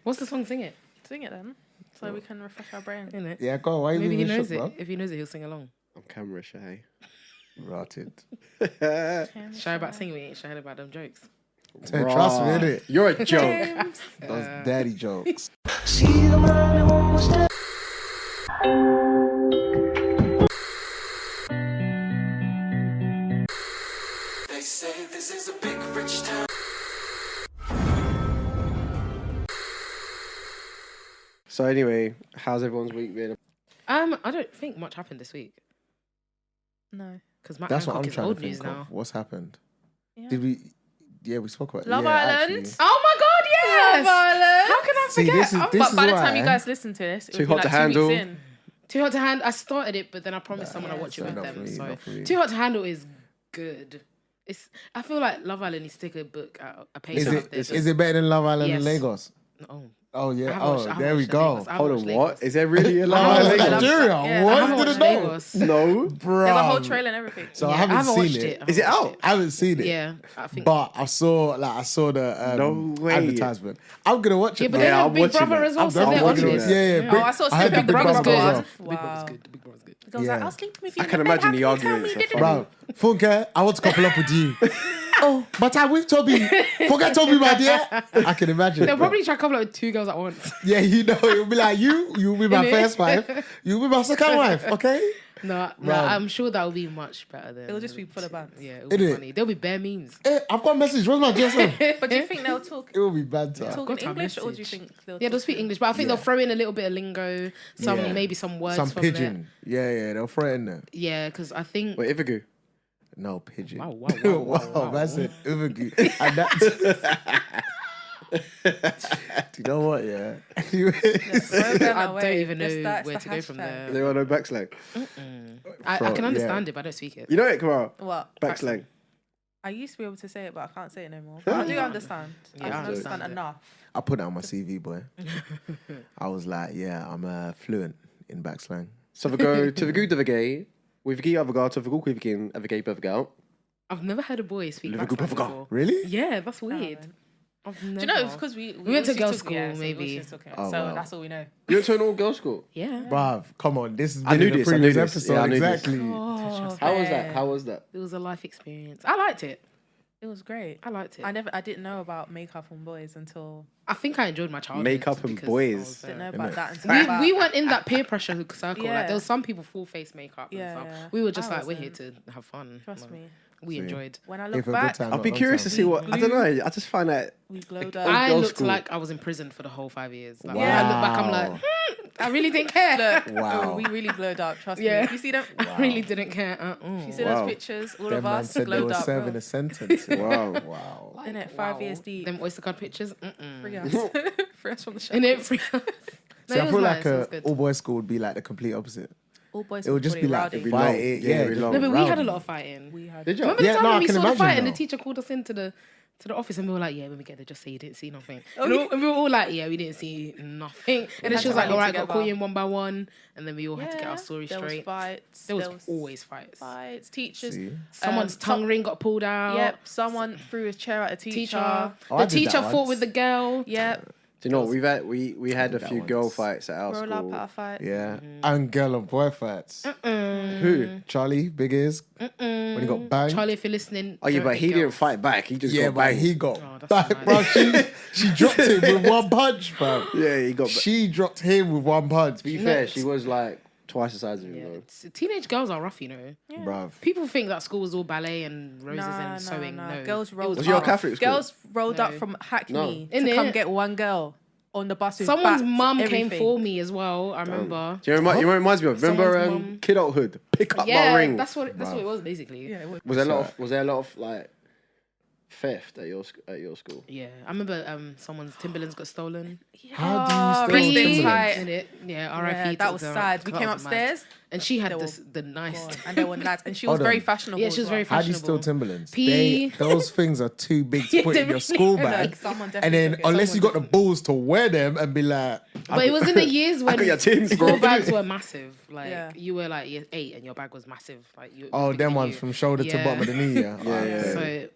What's the song? Sing it. Sing it then, so we can refresh our brain. Innit? Yeah, go on. Why Maybe he you knows shook, it. bro? If he knows it, he'll sing along. I'm camera shy. Rotted. Shy about singing, we ain't shy about them jokes. Trust me, innit? You're a joke. Those daddy jokes. They say this is a big rich town. So anyway, how's everyone's week been? I don't think much happened this week No. because Matt That's what Hancock I'm is trying old to news think now. of. What's happened? Yeah. Did we? Yeah, we spoke about Love yeah, Island. actually. Oh my God, yes! Love Island. How can I See, forget? this is But by the why. time you guys listen to this, it Too will be hot like to 2 weeks handle. in. Too Hot to Handle. I started it, but then I promised someone I'd yeah, watch it so with not them. for me, So not for me. Too Hot to Handle is good. I feel like Love Island needs to take a book out, a page Is out it? of there. Is it better than Love Island in Yes. Lagos? Oh, Oh I yeah. haven't Oh, watched- I haven't there we watched go. Lagos. I haven't Hold on, watched what? Lagos. Is there really a I Love haven't Island? watched Lagos? Nigeria? Yeah, What? I You haven't didn't watched know? Lagos. No. Bro. There's a whole trailer and everything. So Yeah, I haven't seen watched it. I Is it haven't watched out? I haven't seen it. Yeah, I think. But I saw the No way. advertisement. I'm gonna watch Yeah, it. but bro. they Yeah, have I'm Big watching Brother that. as well. I'm So they're definitely watching watching this. it. Yeah. Oh, I saw I heard Big the Brother's Brother good. was off. Big Brother's Wow. good. The Big Brother's good. The girl's Yeah. like, I'll sleep with you. I in can the bed. imagine the How can you tell arguments me? are Bro, Funke, I want to couple up with you. Oh, but I'm with Toby. Forget Toby, my dear. I can imagine. They'll bro. probably try to couple up with 2 girls at once. Yeah, you know, it'll be like you'll be my Innit? first wife, you'll be my second wife, okay? No, Bro. I'm sure that will be much better than. It'll just be full of bands. Yeah, it'll be Innit? funny. There'll be bare memes. I've got a message. Where's my GSM? But do you think they'll talk It will be banter. in got our English, or do you message. think they'll Yeah, they'll speak English, but I think Yeah. they'll throw in a little bit of lingo, Yeah. maybe some words Some from pigeon. Yeah, they'll throw it in there. Yeah, because I think. Wait, Ivigu. No, pigeon. Wow, wow, wow, wow, wow. That's it. Uvagu. And that's... Do you know what, yeah? I don't even know where to go from there. There are no backslang. I Bro, can understand yeah. it, but I don't speak it. You know it, Kamara? What? Backslang. I used to be able to say it, but I can't say it no more. But I do understand. Yeah, I I can understand understand it. enough. I put that on my CV, boy. I was like, yeah, I'm fluent in backslang. Så vi går til vi går gay. Vi giver overgår til vi går kvikken av gay overgår. I've never heard a boy speak Liverpool backslang Puffer before. Really? Yeah, that's weird. I've never. Do you know it's because we went to obviously girls' took- school, yeah, so we maybe. obviously took it. Oh, So wow. that's all we know. You went to an all-girls school? Yeah. Bruv, come on. This has I been knew in the this, I knew previous this. episode. Yeah, I knew this. Exactly. Oh, How was that? fair. How was that? It was a life experience. I liked it. It was great. I liked it. I didn't know about makeup on boys until I think I enjoyed my childhood. Makeup and because boys. I was, didn't know Innit? about that until we weren't in that peer pressure circle. Yeah. Like there was some people full face makeup and Yeah, stuff. yeah. We were just I like, we're here wasn't. to have fun. Trust Like, me. We enjoyed. When I Here look for a good back, time. I'd be not curious to long see what... I don't know. I just find that... we glowed up. I girls' looked school. like I was in prison for the whole 5 years. Like, Wow. when I look back, I'm like, I really didn't care. Look, Wow. we really glowed up. Trust Yeah. me. If you see them, I really didn't care. if you see Wow. those pictures, all Them of man us said they glowed were up. serving Bro. a sentence. Wow. Wow. In it, 5 years deep. Them Oyster card pictures. Free us. Free us from the show. In it, free. No, See, I it feel was like nice, it was a good. all-boys school would be like the complete opposite. All boys It would just be like rowdy. long. fight. Yeah, Yeah, it'd be long. No, but we had a rowdy. lot of fighting. We had. Did you? Remember Yeah, the time no, I when we can saw the imagine fight and the now. teacher called us into the office and we were like, yeah, when we get there, just say you didn't see nothing. Oh, and, yeah. and we were all like, yeah, we didn't see nothing. And then had she was to like, rally all right, got to call together. you in one by one. And then we all had to get our story there straight. Was fights. There was always fights. fights. Teachers. See? Someone's tongue ring got pulled out. Yep. Someone threw his chair at a teacher. Teacher. Oh, I The did that teacher fought once. with the girl. Yep. Do you know what? We had a that few once. girl fights at our Roll up school. at a fight. Yeah. And girl and boy fights. Who? Charlie, big ears. When he got banged. Charlie, if you're listening. Oh yeah, don't but hit he didn't girls. fight back. He just Yeah, got but banged. he got Oh, that's banged, bro. She dropped him with one punch, fam. Yeah, he got. She dropped him with one punch. To be fair, she was like twice the size of him. Yeah. Though. Teenage girls are rough, you know. Bruv. People think that school was all ballet and roses and sewing. No. Girls rolled Was you a up. Catholic school? Girls rolled up No. from Hackney to Innit? come get one girl on the bus. With Someone's bats, mum came everything. for me as well. I remember. Do you know what it reminds me of? Remember Someone's mum. kidulthood? Pick up Yeah, my ring. that's what it was basically. Yeah, it was. Was there a lot of like theft at your school? Yeah, I remember someone's Timberlands got stolen. How do you Oh, steal Brisbane Timberlands? tight. In it, yeah, R.I.P. Yeah, to that was the- sad. We that came was mad. upstairs, and she had They the nice. God, and there were lads, and she was Hold very on. fashionable. Yeah, she was as very well. How do you steal fashionable. Timberlands? P. Those things are too big to Yeah, put they in your really school are. bag. Like, someone And definitely then took it. unless you got the balls to wear them and be like, But it was in the years when got your team, school bro. bags were massive. Like Yeah. you were like year 8 and your bag was massive. Like you. Oh, bigger them than ones you. from shoulder to bottom of the knee. Yeah, Yeah. So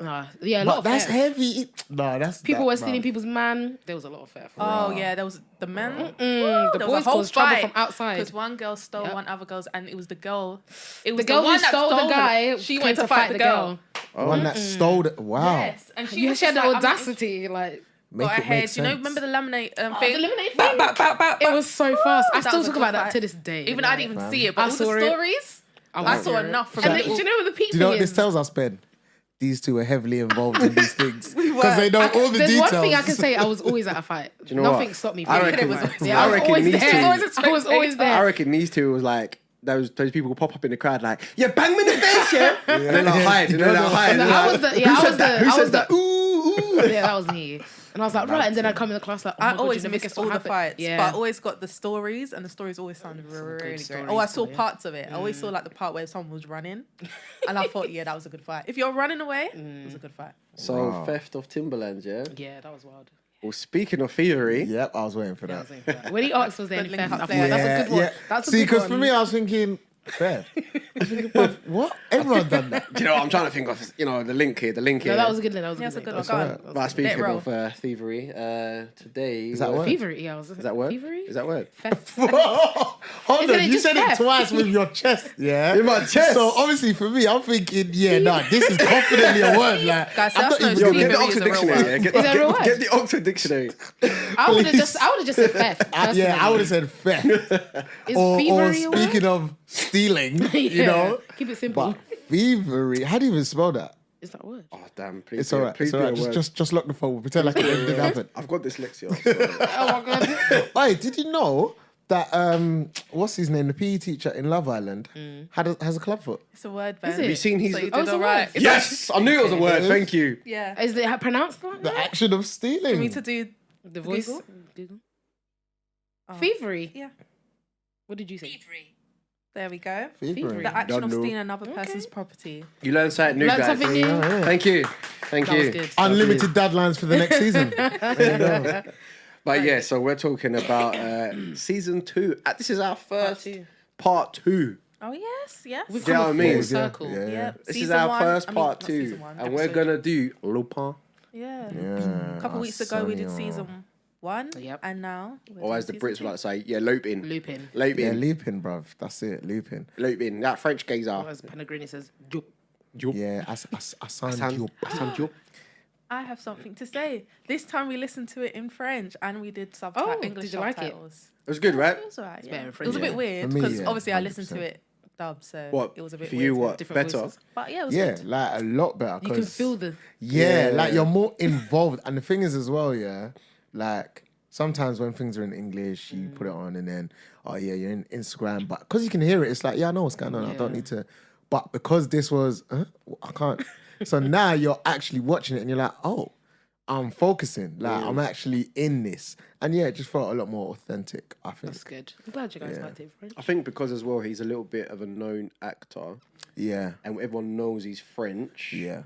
yeah, a lot But of that's theft. heavy. No, that's People that, were stealing bruv. people's man. There was a lot of theft. Oh yeah, there was the men. The There was boys a whole caused trouble fight from outside. because one girl stole Yep. one other girl's, and it was the girl. It was The girl one who that stole the her. guy. She came went to fight the girl. One that stole it. Wow. Yes, and she You was had just the like, audacity, like. Make got it ahead. make You know, sense. remember the laminate The thing? lemonade Bap, thing? bap, bap, bap, It bap. was so fast. I That still was a talk good about that fight. to this day. Even I didn't even see it, I but all the saw it. stories, I saw enough from And the then, do little. you know what the peak Do you know thing what this is? tells us, Ben? These two are heavily involved in these things We were. because they know all the There's details. one thing I can say. I was always at a fight. you know Nothing what? stopped me. I from reckon- fights. I Yeah, I was reckon always these there. two- I was always there. I reckon these two was like those people who pop up in the crowd like, yeah, bang me in the face, yeah. And then they'll hide. And then they'll hide. No, and I they're was like, the- yeah, who I said was that? the- Who I was said that? the- Ooh, ooh. Yeah, that was me. And I was like, right. And then I come in the class like, oh my I God, always you never missed guess all what the happened. fights, Yeah. but I always got the stories, and the stories always sounded really great. stories, Oh, I saw yeah. parts of it. I always saw like the part where someone was running, and I thought, yeah, that was a good fight. If you're running away, it was a good fight. So Wow. theft of Timberlands, yeah. Yeah, that was wild. Well, speaking of thievery, Yep, I was waiting for Yeah, I that. was saying for that. When he asked, was there any Good theft? link I up thought, there. that's a good one. That's a See, good because one. for me, I was thinking, fair. I was thinking, bruv, what? Everyone's done that. do you know what I'm trying to think of? You know, the link here. No, that was a good one. That was a Yeah, good that's a good one. one. Go on. alright. But speaking Let it of thievery, today Is that a word? Thievery, yeah. Was Is that word? Thievery? Is that word? Theft. Hold Isn't on, it you just said theft? it twice with your chest, yeah? In my chest. So obviously for me, I'm thinking, yeah, nah, this is confidently a word. Like, Guys, I'm that's not no even Yo, gonna- get the Thievery is Oxford a real Dictionary. word. Yeah? Get, Is that a real word? get the Oxford Dictionary. I would have just said theft. Yeah, I would have personally. said theft. Is or thievery a word? speaking of stealing, you Yeah. know? Keep it simple. But thievery, how do you even spell that? Is that a word? Oh damn! Please, It's all right. Please It's all right. be a word. Just lock the phone. We'll pretend like it didn't happen. I've got dyslexia. So. Oh my God. Hey, did you know that what's his name? The PE teacher in Love Island has a club foot. It's a word, Ben. Is it? Have you seen his? So you Oh, did it's a all right. word. Yes, I knew it was a word. It is. Thank you. Yeah. Is it pronounced like The that? action of stealing. For me to do The voice? Google? Google. Oh. Thievery? Yeah. What did you say? There we go. Thievery. The action of Don't know. stealing another person's property. You learned something new, Learned guys. something new. Yeah, yeah. Thank you. Thank That you. was good. Unlimited deadlines for the next season. There you go. But yeah, so we're talking about season 2. This is our first part 2. Oh yes, yes. We've Do you know come what I a mean? full circle. Yeah. Yeah. This is Season our one- first I mean, part not 2. season one, And we're episode. going to do Lupin. Yeah. Yeah. A couple weeks ago we did Arsenio. season 1. Yep. And now. we're Or doing as the season Brits 2. would like to say, yeah, Lupin. Lupin. Yeah, Lupin. Lupin, bruv. That's it. Lupin. Lupin. That French geezer. As Pellegrini says, Jup. Yeah, I signed you. I have something to say. This time we listened to it in French and we did subtitles. Oh, English did you like it? subtitles. It was good, right? It was alright. Yeah. better in It was a French. bit Yeah. weird For me, because yeah, obviously I listened 100%. to it dubbed, so What? it was a bit For weird. you, what? Different Better? voices. But yeah, it was Yeah, good. like a lot better. You can 'cause- feel the. Yeah, Yeah. like you're more involved. And the thing is as well, yeah, like sometimes when things are in English, you put it on and then, oh yeah, you're in Instagram. But because you can hear it, it's like, yeah, I know what's going on. I don't Yeah. need to. But because this was, I can't. So now you're actually watching it and you're like, oh, I'm focusing. Like I'm actually in this. And yeah, it just felt a lot more authentic, I think. That's good. I'm glad you guys Yeah. liked it in French. I think because as well, he's a little bit of a known actor. Yeah, And everyone knows he's French. yeah.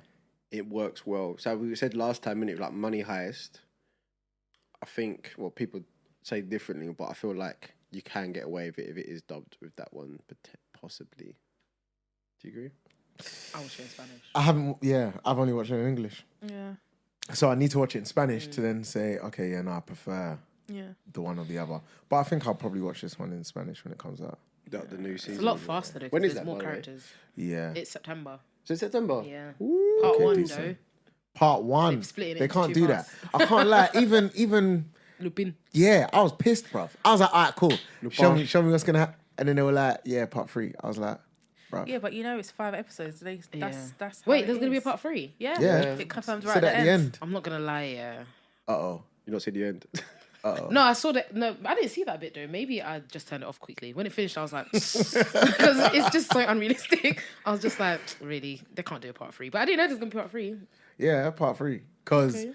It works well. So we said last time, innit, like Money Heist. I think, well, people say differently, but I feel like you can get away with it if it is dubbed with that one, possibly. Do you agree? I was in Spanish. I haven't, I've only watched it in English. Yeah. So I need to watch it in Spanish to then say, okay, yeah, no, I prefer Yeah. the one or the other. But I think I'll probably watch this one in Spanish when it comes out. The new season. It's a lot faster though. 'cause When is there's that, more by the way? characters. Yeah. It's September. So September? Yeah. Ooh. Part okay, 1 decent. though. Part 1. They've split it They into can't 2 do that. parts. I can't lie. Even Lupin. yeah, I was pissed, bruv. I was like, all right, cool. Show me what's gonna happen. And then they were like, yeah, part 3. I was like, bruv. Yeah, but you know it's 5 episodes. Yeah. That's how Wait, it there's going to be a is. part 3? Yeah. Yeah. It confirms right Said at the end. I'm not going to lie, yeah. Uh-oh. You not see the end? No, I saw that. No, I didn't see that bit though. Maybe I just turned it off quickly. When it finished, I was like, because it's just so unrealistic. I was just like, really, they can't do a part 3. But I didn't know there's gonna be part 3. Yeah, part 3. Because, Okay.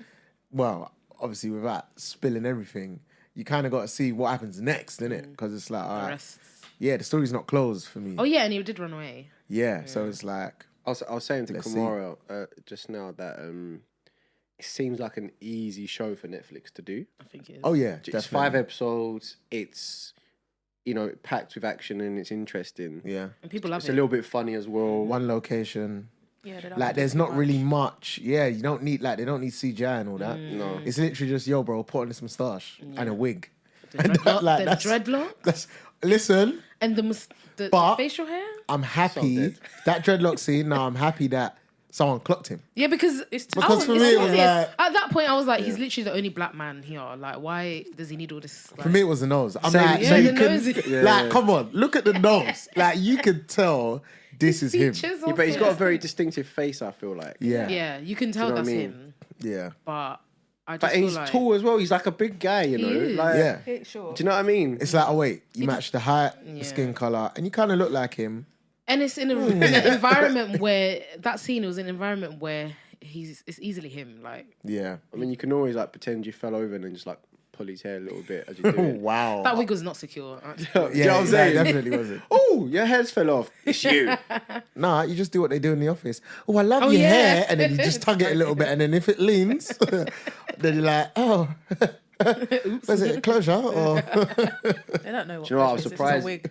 well, obviously without spilling everything, you kind of got to see what happens next, innit? Because it's like, all The right, rest. yeah, the story's not closed for me. Oh yeah, and he did run away. Yeah, so it's like, I was saying to Let's Kamara just now that it seems like an easy show for Netflix to do. I think it is. Oh yeah, It's definitely. 5 episodes. It's packed with action and it's interesting. Yeah, And people love It's it. a little bit funny as well. one location. Yeah, they don't Like, do there's too not much. really much. Yeah, you don't need they don't need CGI and all that. No. It's literally just yo, bro, put on this moustache and a wig. The And dreadlock, like, the that's- dreadlock Listen, and the But- facial hair. I'm happy dead. that dreadlock scene. Now I'm happy that someone clocked him. Yeah, because it's Because for me it was like, at that point I was like, he's literally the only black man here. Like, why does he need all this? for me it was the nose. I'm Same- like, yeah, you the can, nose is- like, come on, look at the nose. Like, you could tell this is him. features Yeah, are but he's got a so- very distinctive face, I feel like. Yeah, Yeah, you can tell know what I that's mean? him. yeah, But I just But feel he's like tall as well. He's like a big guy, He is. Like, yeah. Hit short. Do you know what I mean? It's like, oh wait, you match the height, Yeah. the skin color, and you kind of look like him. And it's in an environment where that scene was an environment where it's easily him. Like, Yeah. I mean, you can always like pretend you fell over and then just like pull his hair a little bit as you do it. Wow. that wig was not secure. Do you know what I'm that saying? definitely wasn't. Oh, your hair's fell off. It's you. Nah, you just do what they do in the office. Oh, I love Oh, your yeah. hair, and then you just tug it a little bit, and then if it leans, then you're like, oh, was it a closure? Or They don't know what. Do you know what? I pressure is. was It's a surprised. wig.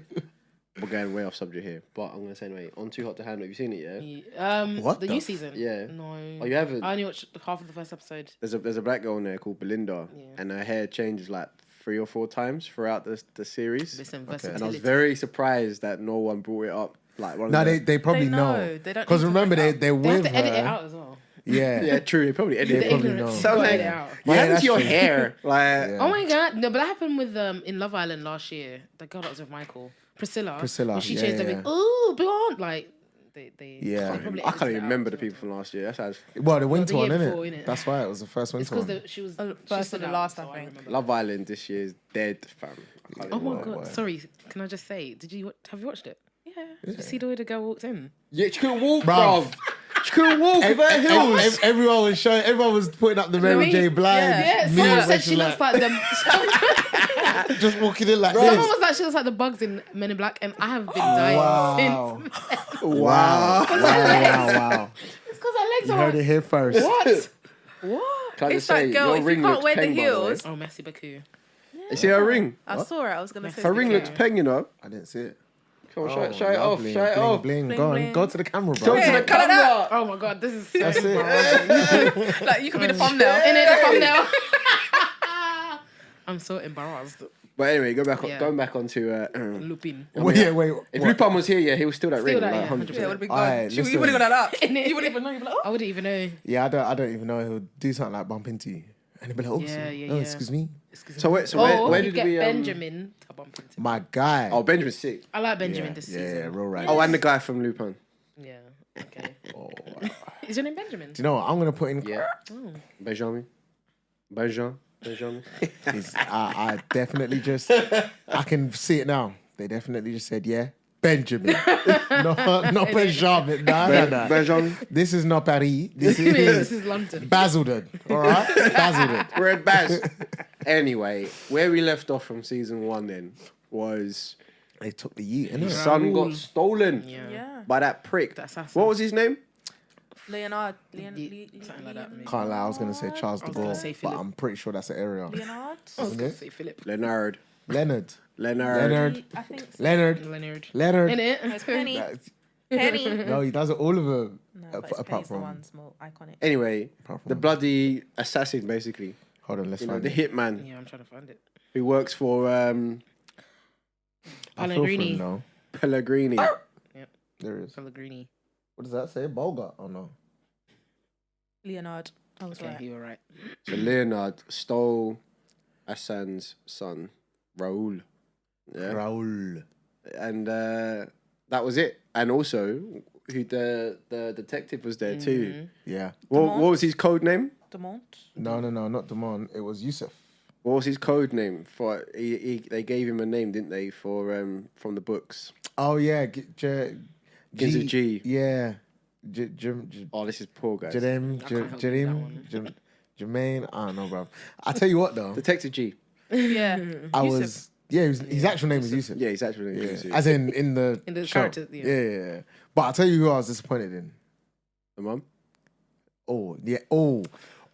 We're going way off subject here, but I'm gonna say anyway. On Too Hot to Handle, have you seen it yet? What the the new f- season? Yeah. No. Oh, you haven't? I only watched half of the first episode. There's a black girl in there called Belinda, Yeah. and her hair changes like 3 or 4 times throughout the series. Listen, Okay. versatility. And I was very surprised that no one brought it up. Like one no, of the, they probably They know. know. They don't Because need to remember, bring it they're They have with to edit her. it out as well. Yeah. yeah, true. They probably edited The it. probably ignorance. know. you So gotta like, edit it out. what Yeah, happened that's to your true. hair? Like, Oh my god! No, but that happened with in Love Island last year. The girl that was with Michael, Priscilla. When she yeah, changed yeah. everything. Ooh, blonde. Like they. Yeah. probably I can't edited it even out. remember the people from last year. That's how Well, the winter the one, year innit? before, innit? That's why it was the first It's winter because one. she was Oh, she first stood and the out, last, so I think. remember. Love Island this year is dead, fam. I can't Oh even my lie. god! boy. Sorry, can I just say? Have you watched it? Yeah. Did you see the way the girl walked in? Yeah, she couldn't walk, Bruv. bruv. She couldn't walk with her heels. Everyone was showing. Everyone was putting up the Mary mean? J. Blige. Yeah. Yeah, meme someone where said she's she looks like the. just walking in like Someone this. was like she looks like the bugs in Men in Black, and I have been dying Wow. since. Wow. Wow. It's because her legs You are. heard it here first. What? What? Can I It's just say, that girl, your if you ring can't looks wear the peng, by the way. heels- Oh, merci beaucoup. You see her ring? I saw it. I was gonna say. Her ring looks peng, you know. I didn't see it. Come on, Oh, show it off. lovely. Show it Bling, off. Bling. Bling, Go on. bling. Go to the camera, bro. Go to the Yeah, cut it camera. Oh my god, this is so That's it. embarrassing. Like you could be the thumbnail. And then the thumbnail. I'm so embarrassed. But anyway, Yeah. going back onto Lupin. Wait, wait. if what? Lupin was here, yeah, he would steal that ring. that, Like, yeah, 100%. Yeah, it would have been Alright, good. You listen. would have got that up. Innit? You wouldn't even know. You'd be like, oh. I wouldn't even know. Yeah, I don't even know who'll do something like bump into you. And he'll be like, oh, Yeah, yeah, oh yeah. excuse me. So where you did get we? Benjamin to bump into. My guy. Oh, Benjamin's sick. I like Benjamin yeah, this yeah, season. yeah, real right. Oh, and the guy from Lupin. Yeah. Okay. Oh. Is your name Benjamin? Do you know what? I'm going to put in... Yeah. Oh. Benjamin. Benjamin. I definitely just... I can see it now. They definitely just said, yeah, Benjamin. not Benjamin. No. Benjamin. This is not Paris. This This is is London. Basildon. All right? Basildon. We're at Baz. Anyway, where we left off from season 1 then was They took the yeet, his innit? son got Raoul. stolen Yeah. Yeah. by that prick. The assassin. What was his name? Leonard. Something like that. maybe. Can't lie, I was going to say Charles de was gonna Gaulle, say but Philip. I'm pretty sure that's an area. Leonard. I was gonna it? say Philip. Leonard. Leonard. Leonard. I think so. Leonard. Leonard. Leonard. In it. It's Penny. That's- Penny. No, he does it all of them. No, but it's apart Penny's the from... one small iconic. Anyway, Apart from- the bloody assassin, basically. Hold on, let's You know, find the it. hitman Yeah, I'm trying to find it. who works for I feel for him Pellegrini. now. Pellegrini. There it is. Pellegrini. What does that say? Bogart? Oh no. Leonard. I was Okay, right. you were right. So Leonard stole Hassan's son, Raoul. Yeah. Raoul. And that was it. And also, who the detective was there too. Yeah. What was his code name? Demont. No, not Damon. It was Yusuf. What was his code name for? They gave him a name, didn't they? For from the books. Oh yeah, Begins with G. Yeah. Oh, this is poor guys. Jermaine. I can't help you with that one. Jermaine. I don't know, bro. I tell you what though, Detective G. Yeah. I Yusuf. was. Yeah, his actual name was Yusuf. Yeah, he's actually. Yeah. As in the In the show. characters, yeah. Yeah. But I'll tell you who I was disappointed in. The mum. Oh yeah. Oh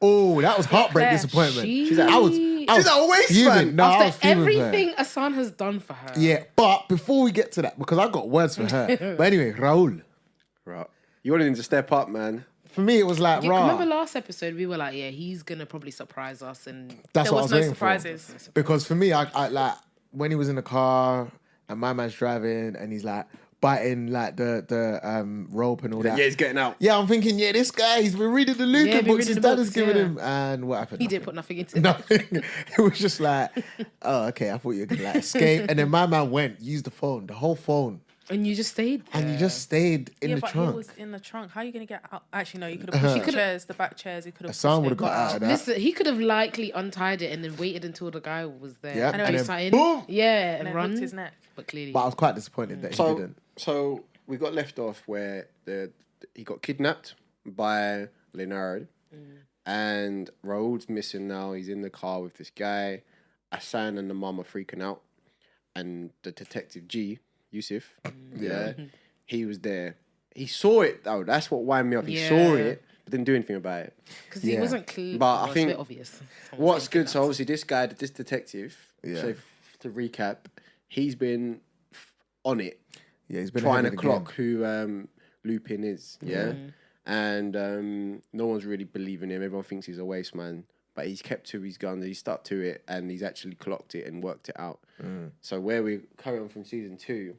Oh, that was heartbreak Claire, disappointment. She's I was She's a waste, fuming. man. No, I was After fuming for her. everything Asan has done for her. Yeah, but before we get to that, because I got words for her. But anyway, Raul. Right. You wanted him to step up, man. For me, it was like, Yeah, raw. remember last episode we were like, yeah, he's gonna probably surprise us, and That's There what was I no was waiting surprises. for. Because for me, I like when he was in the car and my man's driving and he's like biting like the rope and all that. Yeah, he's getting out. Yeah, I'm thinking, yeah, this guy, he's been reading the Lupin Yeah, been books reading his the dad books, has given yeah. him. And what happened? he didn't put nothing into it. Nothing. It was just like, oh, okay, I thought you were gonna like escape. And then my man went, used the phone, the whole phone. And you just stayed there. And you just stayed in Yeah, the but trunk. he was in the trunk. How are you gonna get out? Actually, no. You could have pushed the chairs, the back chairs. You could have. Hassan would have got out of that. Listen, he could have likely untied it and then waited until the guy was there. Yeah, and and then then in. boom! Yeah, and and then run. hooked his neck. But clearly, But I was quite disappointed that he didn't. So we got left off where he got kidnapped by Leonardo, and Raul's missing now. He's in the car with this guy. Hassan and the mum are freaking out, and the detective G, Yusuf, he was there. He saw it though. That's what wound me up. He saw Yeah. it, but didn't do anything about it. because he Yeah. wasn't clear. But I well, it's a think bit obvious. Someone's What's getting good? So obviously, this detective. Yeah. So to recap, he's been on it, Yeah, he's been trying ahead to of the game. clock who Lupin is. Yeah, and no one's really believing him. Everyone thinks he's a waste man, but he's kept to his guns. He's stuck to it, and he's actually clocked it and worked it out. So where we carry on from season 2,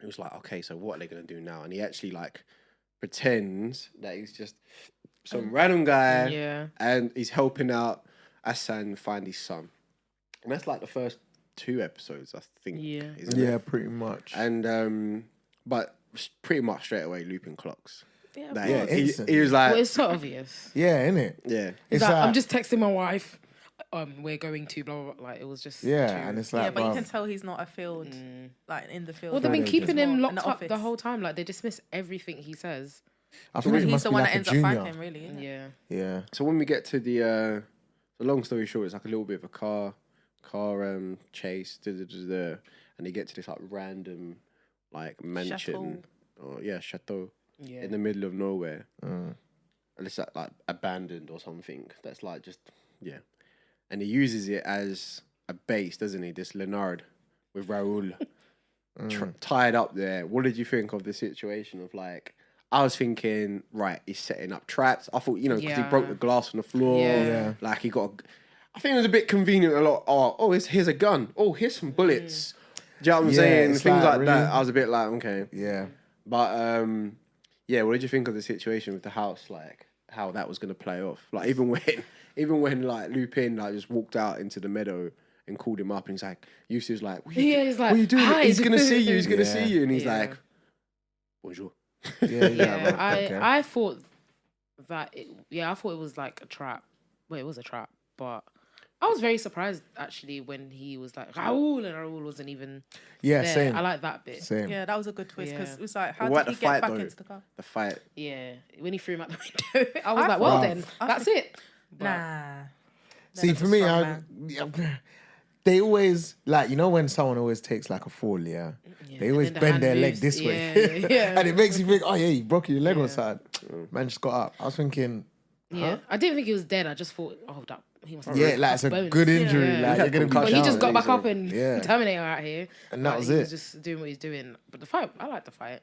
it was like, okay, so what are they gonna do now? And he actually like pretends that he's just some random guy, Yeah. and he's helping out Hassan find his son. And that's like the first 2 episodes, I think. Yeah. isn't it? Yeah, pretty much. And but pretty much straight away, Lupin clocks. Yeah, Like, Yeah, he instantly. was like, Well, it's so obvious. Yeah, innit? yeah, He's It's like, like- I'm just texting my wife. We're going to blah blah blah. Like it was just Yeah, too- and it's yeah, like, but you bruv, can tell he's not a field, like in the field. Well, they've been Friday, keeping He's him more in locked the up the office. whole time. Like they dismiss everything he says. I feel like he He's must the be one like that a ends up junior. finding him, really. Isn't it? Yeah. Yeah. So when we get to the long story short, it's like a little bit of a car chase, and they get to this like random like mansion, chateau Yeah. in the middle of nowhere. And it's like abandoned or something. That's like just and he uses it as a base, doesn't he? This Leonard with Raul tied up there. What did you think of the situation of like? I was thinking, right, he's setting up traps. I thought, because he Yeah. broke the glass on the floor. Yeah. Like he got. I think it was a bit convenient. A lot. Oh, here's a gun. Oh, here's some bullets. Do you know what I'm Yeah, saying? it's Things like like, that. really? I was a bit like, okay, Yeah. but what did you think of the situation with the house? Like how that was gonna play off? Like even when like Lupin like just walked out into the meadow and called him up, and he's like, Yusuf's like, what Yeah, he's like, what are you doing? "Hide." He's gonna see you. He's gonna Yeah. see you, and he's Yeah. like, bonjour. Yeah, Yeah, okay. I thought that I thought it was like a trap. Well, it was a trap, but I was very surprised actually when he was like Raul and Raul wasn't even Yeah, there. same. I like that bit. Same. Yeah, that was a good twist because Yeah. it was like, how What did he the get fight, back though? into the car? The fight. Yeah, when he threw him out the window, I was I like, well thought- then, I that's it. But Nah. See, That's for a me, strong man. they always like when someone always takes like a fall, yeah. They and always then the bend hand their leg moves. this way, Yeah, yeah. and it makes you think, oh yeah, you broke your leg Yeah. or something. Man just got up. I was thinking, yeah, I didn't think he was dead. I just thought, oh, that he must have yeah, broken like his it's a bones. good injury. Yeah. Like Yeah, you're gonna be. But he down, just got back so- up and Yeah. Terminator out here, And that Like, was he it. was just doing what he's doing. But the fight, I like the fight.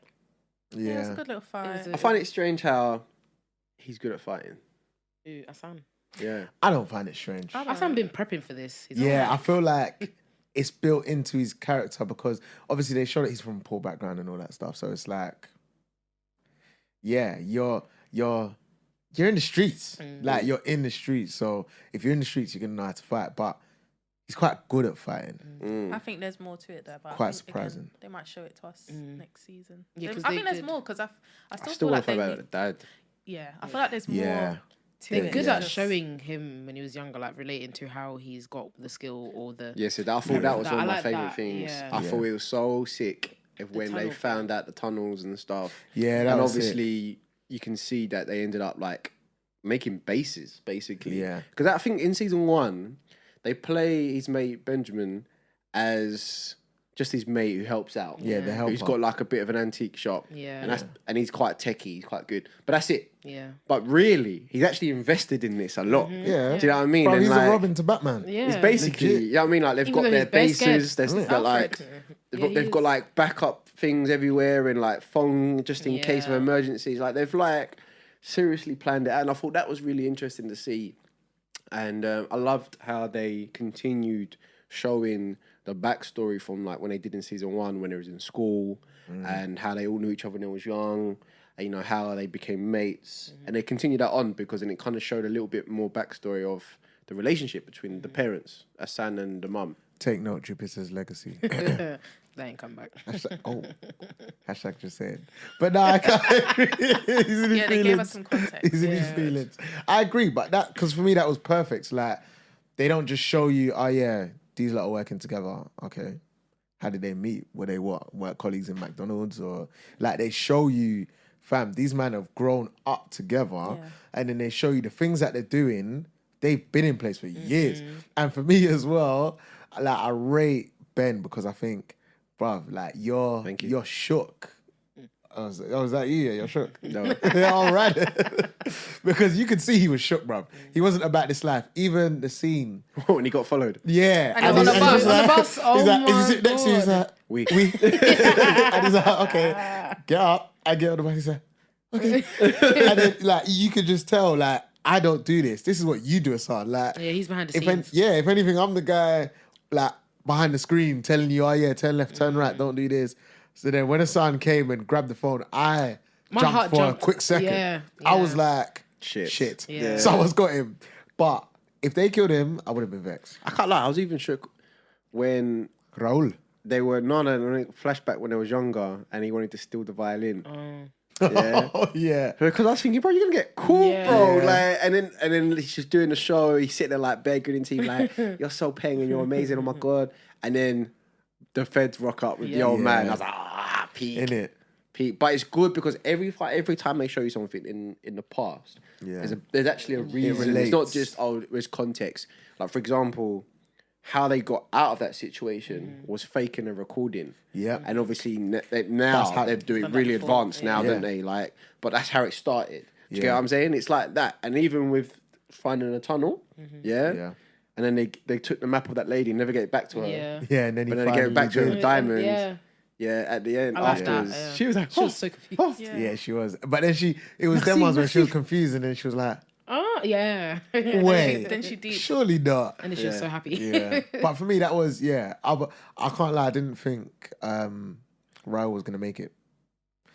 Yeah, it's a Yeah, good little fight. a- I find it strange how he's good at fighting. Ooh, Hassan. Yeah. I don't find it strange. Hassan been prepping for this. He's Yeah, I alright. feel like it's built into his character because obviously they show that he's from a poor background and all that stuff. So it's like, yeah, you're in the streets. Like you're in the streets. So if you're in the streets, you're gonna know how to fight. But he's quite good at fighting. I think there's more to it there, but Quite I think, again, surprising. they might show it to us next season. Yeah, 'cause I they think there's did. more because I I still still feel want like to find they out need, the dad. I feel like there's more. Yeah. To They're it. good yeah. at showing him when he was younger, like relating to how he's got the skill or the. Yeah, so I thought that was I one of my like favourite that, things. yeah. I thought it was so sick of when they tunnel found out the tunnels and stuff. Yeah, that and was obviously you can see that they ended up like making bases, basically. Yeah. Because I think in season 1, they play his mate Benjamin as just his mate who helps out. Yeah, the helper. He's got like a bit of an antique shop. Yeah. And he's quite techie, he's quite good. But that's it. Yeah. But really, he's actually invested in this a lot. Yeah. Do you know what I mean? Bro, And he's like, a Robin to Batman. Yeah. it's basically, Legit. you know what I mean? Like they've Even got though their he's bare bases, scared. they've got like Yeah, they've got like backup things everywhere and like phone just in case of Yeah. emergencies. Like they've like seriously planned it out, and I thought that was really interesting to see. And I loved how they continued showing the backstory from like when they did in season 1 when they was in school, and how they all knew each other when they was young, and, you know, how they became mates, and they continued that on because then it kind of showed a little bit more backstory of the relationship between the parents, Hassan and the mum. Take note, Jupiter's legacy. They ain't come back. Hashtag just saying. But no, I can't agree. He's in his Yeah, they gave us some context. He's in his feelings. I agree, but that, because for me that was perfect. Like, they don't just show you, oh yeah, these lot are working together. Okay. How did they meet? Were they work colleagues in McDonald's? Or like they show you, fam, these men have grown up together, and then they show you the things that they're doing. They've been in place for years. And for me as well, like I rate Ben because I think, bruv, like you're shook. I was like, yeah, you're shook. No. All right. Because you could see he was shook, bruv. He wasn't about this life. Even the scene. When he got followed. Yeah. And on the he's bus, just on the like- bus, oh he's like, my if you sit next to you, he's God. like, and he's like, okay, get up. I get on the bus. He's like, okay. And then, like, you could just tell, like, I don't do this. This is what you do, Hassan. Like, Yeah, he's behind the if scenes. if anything, I'm the guy, like, behind the screen telling you, oh yeah, turn left, turn right, don't do this. So then when Hassan came and grabbed the phone, I My jumped heart for jumped. a quick second. Yeah, I yeah. was like, Shit. shit. Yeah. Someone's got him. But if they killed him, I would have been vexed. I can't lie, I was even shook when Raul. they were flashback when they was younger and he wanted to steal the violin. Mm. Yeah. Oh yeah. Because I was thinking, bro, you're gonna get caught, Yeah. bro. Yeah. Like, and then he's just doing the show. He's sitting there like bare gritting teeth, like, you're so paying and you're amazing. Oh my god. And then the feds rock up with the Yeah. old man. Yeah. I was like, peak, In it. peak. But it's good because every time they show you something in the past, Yeah. there's actually a reason. It's not just there's context. Like for example, how they got out of that situation was faking a recording. Yeah. And obviously now how- they're doing Done that really before, advanced now, yeah. don't they? Like, but that's how it started. Do you get Yeah. what I'm saying? It's like that. And even with finding a tunnel, yeah. Yeah. And then they took the map of that lady and never get it back to her. Yeah. Yeah, and then he But then they gave it finally back to her did. with diamonds. Yeah. Yeah, at the end I laughed afterwards. at, yeah. She was like, She was so confused. oh. Yeah, she was. But then it was them ones where she was confused and then she was like, Oh, yeah. wait. Then she did. Surely not. And then she was so happy. Yeah. But for me, that was, I can't lie, I didn't think Raul was going to make it.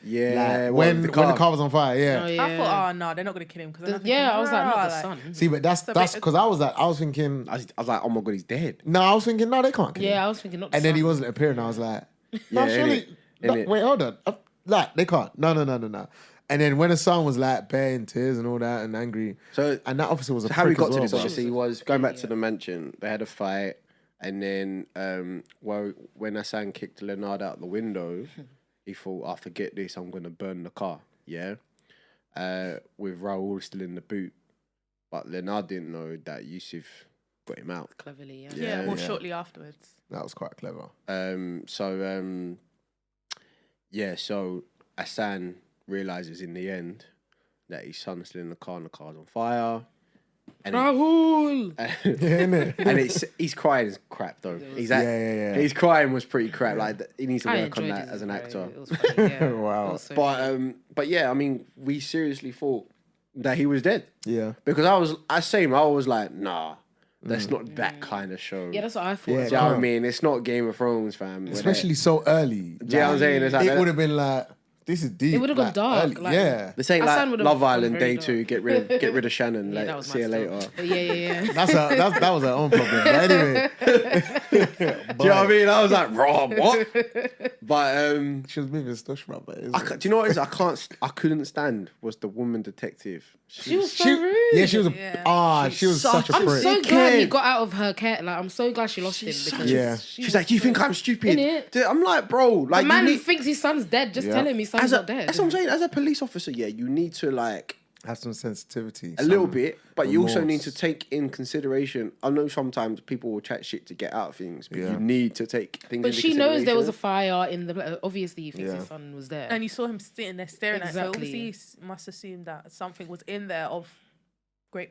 Yeah. Like, what, when the car was on fire, yeah. Oh, yeah. I thought, oh no, they're not gonna kill him because I was like, not the son. See, but that's because I was thinking, I was like, oh my god, he's dead. no, I was thinking, no, they can't kill him. Yeah, I was thinking not the And then he son. wasn't appearing. I was like, Yeah, no, surely, innit? no, Innit? wait, hold on. Like, they can't. No. And then when the son was like bare in tears and all that and angry, So and that officer was a how we prick got as to well, this but- obviously was going back to the mansion. They had a fight, and then when Hassan kicked Leonard out the window, he thought, "I forget this. I'm gonna burn the car." Yeah, with Raul still in the boot, but Leonard didn't know that Yusuf got him out. Cleverly, yeah. Yeah, well, Yeah. shortly afterwards. That was quite clever. So Hassan realizes in the end that his son's still in the car and the car's on fire. And Rahul! he's crying is crap though. Yeah. His crying was pretty crap. Like he needs to I work on enjoyed that it. as an actor. It was funny, yeah. Wow. It was so But yeah, I mean, we seriously thought that he was dead Yeah. because I was like, nah, that's not that kind of show. yeah, that's what I thought. Yeah, as Do you know well. what I mean? It's not Game of Thrones, fam. where Especially so early. Do you know what I'm saying? It's like It would have been like, this is deep. It would've gone like, dark, early. like- yeah. This ain't Hassan like would've Love gone Island very Day 2. dark. Get rid of Shannon. Yeah, Like, that was see you my later. stuff. But yeah. That was our own problem. But anyway. Do you know what I mean? I was like, Rob, what? But She was moving stush, bro. But do you know what it is? I couldn't stand was the woman detective. She was so rude. Yeah, she was Yeah. she was such a I'm prick. so glad he dickhead. got out of her care. Like, I'm so glad she lost him because Yeah. She's like, do you think I'm stupid? Innit? Dude, I'm like, bro, like the man you need, thinks his son's dead. Just Yeah. tell him his son's not dead. that's what I'm saying. As a police officer, yeah, you need to like Have some sensitivity. A little some bit, but you also need to remorse. take in consideration. I know sometimes people will chat shit to get out of things, but Yeah. you need to take things. But into she knows there was a consideration. fire in the. Obviously, he thinks Yeah. his son was there. And you saw him sitting there staring at it. So Exactly. obviously he must assume that something was in there of great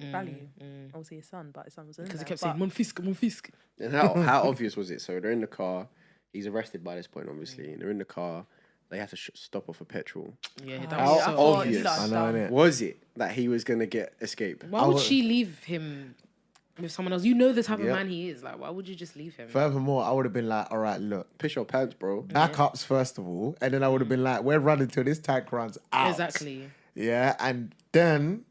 value. Obviously his son, but his son was in there. Because he kept But saying, Mon fisc, mon fisc. And how obvious was it? So they're in the car. He's arrested by this point, obviously. And they're in the car. They have to stop off for petrol. Yeah, that How was so thought obvious. you lot I know, dumb. innit? Was it that he was gonna get escape? Why would would- she leave him with someone else? You know the type of Yep. man he is. Like, why would you just leave him? Furthermore, I would have been like, all right, look, Piss your pants, bro. backups first of all, and then I would have been like, we're running till this tank runs out. Exactly. Yeah, and then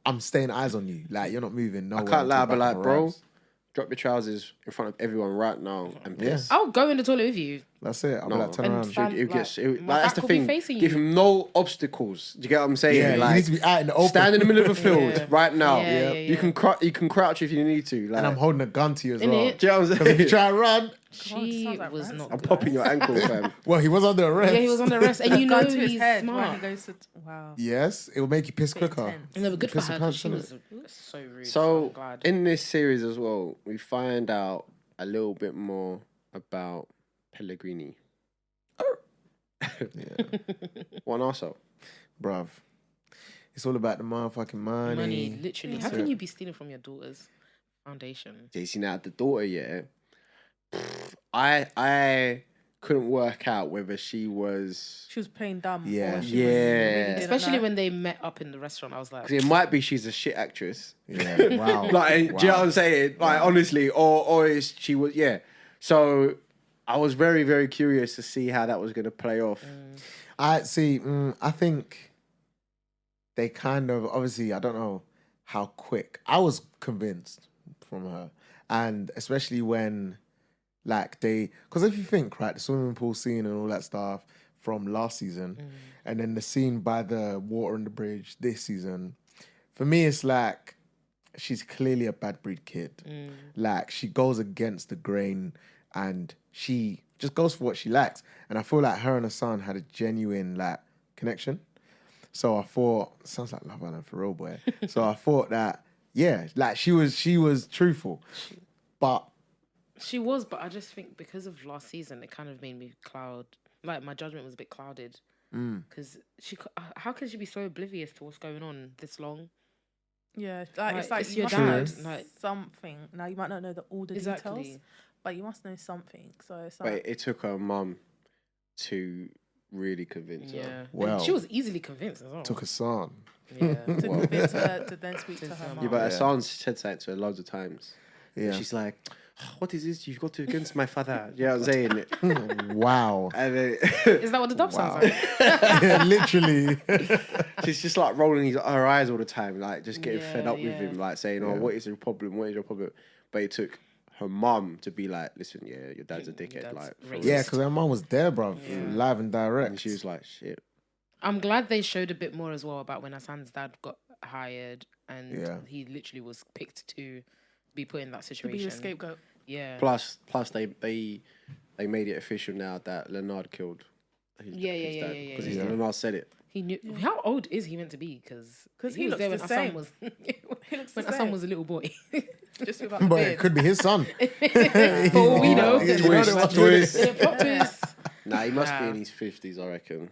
I'm staying eyes on you. Like you're not moving. No, I can't lie, but like, bro, drop your trousers in front of everyone right now and piss. I'll go in the toilet with you. That's it. I'll be No. like, turn And around. fam- It gets, like, my that's back the will be thing. facing Give you. him no obstacles. Do you get what I'm saying? Yeah, like, you need to be out in the open. stand in the middle of a field Yeah. right now. Yeah, yeah, You can you can crouch if you need to. Like, and I'm holding a gun to you as Innit? well. Do you know what I'm Because if you saying? try and run, She sounds like was ransom. not I'm good. popping your ankle, fam. well, he was under arrest. Yeah, he was on the rest, and you know gun to his he's head when smart. he goes to wow. Yes, it will make you piss quicker. intense. And they were good for Piss her your 'cause she pants, was so rude. So I'm glad. in this series as well, we find out a little bit more about Pellegrini. One also. Bruv. It's all about the motherfucking money. Money, literally. How That's can it. you be stealing from your daughter's foundation? See now the daughter, yeah. I couldn't work out whether she was. She was playing dumb. Yeah. Or she Yeah. Was really didn't Especially know. when they met up in the restaurant, I was like, Cause it might be she's a shit actress. Yeah, wow. Like, do you know what I'm saying? Like, honestly, or is she was yeah. So I was very very curious to see how that was gonna play off. I see. I think they kind of obviously. I don't know how quick. I was convinced from her, and especially when, like because if you think right, the swimming pool scene and all that stuff from last season, and then the scene by the water and the bridge this season, for me it's like she's clearly a bad breed kid. Like she goes against the grain, and she just goes for what she likes. And I feel like her and her son had a genuine like connection. So I thought, sounds like Love Island for real, boy. So I thought that, yeah, like she was truthful. But she was, but I just think because of last season, it kind of made me like my judgment was a bit clouded. Because how can she be so oblivious to what's going on this long? Yeah, Like, it's like it's you your must know dad, like- something. Now you might not know all the Exactly. details, but you must know something. So it's But like it took her mum to really convince her. Yeah. Well, And she was easily convinced as well. took a son. Yeah. to convince her to then speak to her Yeah, mum. Yeah, but Yeah. Hassan said that to her loads of times. Yeah. She's like, "Oh, what is this? You've got to against my father." You know what I'm saying? Wow. And then Is that what the dub sounds like? Yeah, literally. she's just like rolling her eyes all the time, like just getting fed Yeah, up with yeah. him, like saying, "Oh, what is your problem? What is your problem?" But it took her mum to be like, "Listen, yeah, your dad's a dickhead." Dad's Like, for racist. real." Yeah, because her mom was there, bruv. Live and direct. And she was like, "Shit." I'm glad they showed a bit more as well about when Hassan's dad got hired and Yeah. he literally was picked to be put in that To situation. be the scapegoat. Yeah. Plus, they made it official now that Leonard killed. Yeah, yeah, yeah. Because yeah. Leonard said it. He knew. How old is he meant to be? Because he was looks there the when same. Hassan was He looks when the Hassan same. was a little boy. Just without the But it beard. could be his son. For all we know. You know Twist, what- twist. Yeah, plot twist. Nah, he must be Nah. in his 50s, I reckon.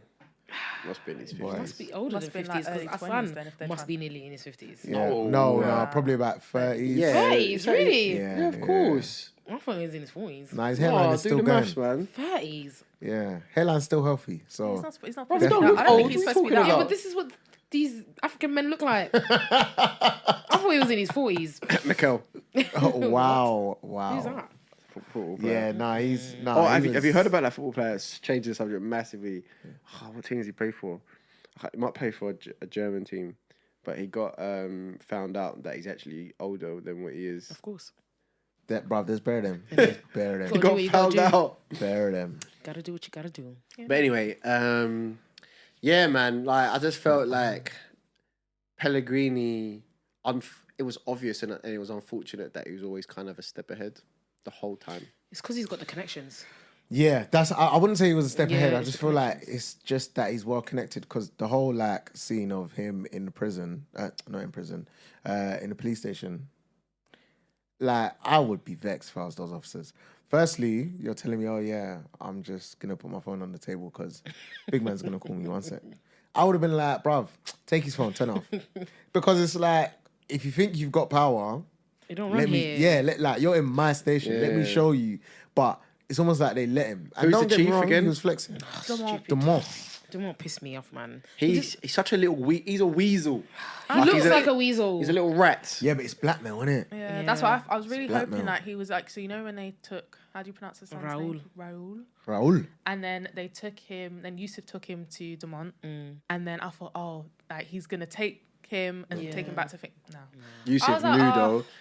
Must be in his 50s. Boy. Must be older Must than have been, like, 50s because early 20s Hassan then, if they're must trying- be nearly in his 50s. Yeah. No. No, Nah. probably about 30s. Yeah. 30s, really? Yeah, Yeah, of course. I thought he was in his 40s. Nah, his hairline Oh, is do still the going. maths, man. 30s. Yeah, hairline's still healthy. So He's not Bro, supposed to don't be look that. I don't old. think he's What supposed to be are you that. Yeah, talking but this is what these African men look like. I thought he was in his 40s. Mikel. oh, wow, Who's wow. that? Yeah, Yeah. nah, he's nah. Oh, he have you was- heard about that football player? It's changed the subject massively. Oh, what team does he play for? He might play for a German team, but he got found out that he's actually older than what he is. Of course. that, bruv? There's better them. There's better Gotta them. do what you gotta Found do. out. Better them. Gotta do what you gotta do. But anyway, yeah, man. Like I just felt like Pellegrini. It was obvious and it was unfortunate that he was always kind of a step ahead the whole time. It's because he's got the connections. Yeah, I wouldn't say he was a step Yeah, ahead. I it's just the feel like it's just that he's well connected because the whole like scene of him in the prison, not in prison, in the police station. Like I would be vexed if I was those officers. Firstly, you're telling me, oh yeah, I'm just gonna put my phone on the table because big man's gonna call me one sec. I would have been like, bruv, take his phone, turn it off, because it's like if you think you've got power, You don't run let me, here. like you're in my station. Let me show you. But it's almost like they let him. And Who's don't the get me chief wrong, again? He was flexing. Stupid. The more. Don't piss me off, man. He's such a little he's a weasel. He looks he's like a weasel. He's a little rat. Yeah, but it's blackmail, isn't it? Yeah, that's what I was really blackmail. hoping that he was like. So you know when they took, how do you pronounce his son's name? Raul. And then they took him. Then Yusuf took him to Dumont, and then I thought, oh, like he's gonna take him and take him back to no. Yusuf I was like, knew oh.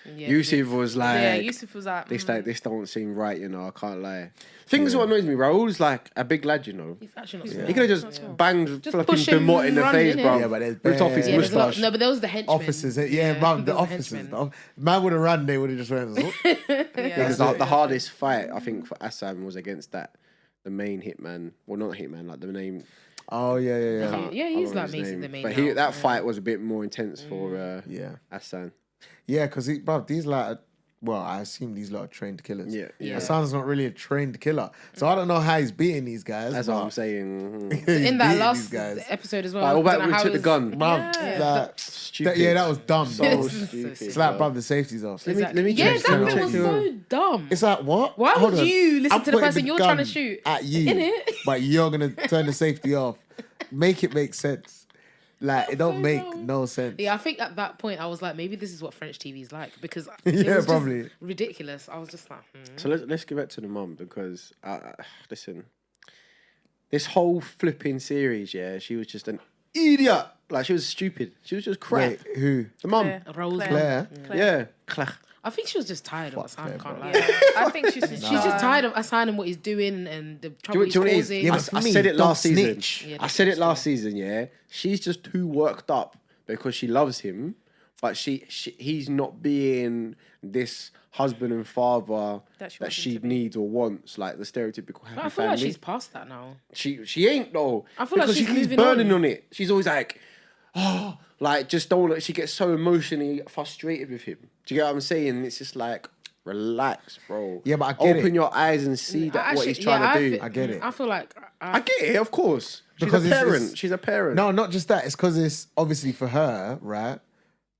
though. Yeah, Yusuf was like, Yeah, Yusuf was like, this don't seem right, you know. I can't lie. Things what annoys me. Raul's like a big lad, you know. He's actually not small. He could have just banged Just flipping push him, Dumont in the run, face, innit? bro. Yeah, but there's Ripped off his bare- Yeah, there's a lot- moustache. no, but there was the henchmen. Officers, bruv, the there was officers. henchmen. Man would have run, they would have just went. Because the hardest fight I think for Assam was against the main hitman. Well, not hitman, like the name. Oh yeah. Yeah, he's I don't know like his basically name. the main. But now. that fight was a bit more intense for Yeah. Hassan. Yeah, because bruv, these like, well, I assume these lot are trained killers. Yeah. Hassan's not really a trained killer, so I don't know how he's beating these guys. That's but what I'm saying. he's in that beating last these guys. episode as well. Like, what I about don't we know took how the it gun? Bruv, like, Stupid. that was dumb. So bro. stupid. It's like, bruv, the safety's off. Let me Yeah, check. that Let me bit check was your- so dumb. It's like, what? Why Hold would on. you listen I'm to the pointing person you're trying to gun shoot? at you, Innit? but you're gonna turn the safety off. Make it make sense. Like, it don't so make dumb. no sense. Yeah, I think at that point I was like, maybe this is what French TV is like because Yeah, it was just probably. ridiculous. I was just like, So let's give it to the mum because listen, this whole flipping series, yeah, she was just an idiot. Like she was stupid. She was just crap. Wait, who? The mum, Rose. Claire? yeah, Claire. I think she was just tired of Fuck Hassan. Can't lie. Claire, Yeah, I think she's She's just tired of Hassan and what he's doing and the trouble he's Do you know what it is? causing. Yeah, I, but for I me, said it don't last season. snitch. Yeah, I don't said it snitch, last season. Yeah, she's just too worked up because she loves him, but he's not being this husband and father That she that wants him she to be. needs or wants, like the stereotypical happy But I feel family. like she's past that now. She ain't though. I feel like because she's she keeps moving burning on. on it. She's always like, oh, like just don't. She gets so emotionally frustrated with him. Do you get what I'm saying? It's just like, relax, bro. Yeah, but I get Open it. your eyes and see that what he's trying to do. I get it. I feel like I get it, of course. She's Because a it's- parent. it's- She's a parent. No, not just that. It's because it's obviously for her, right?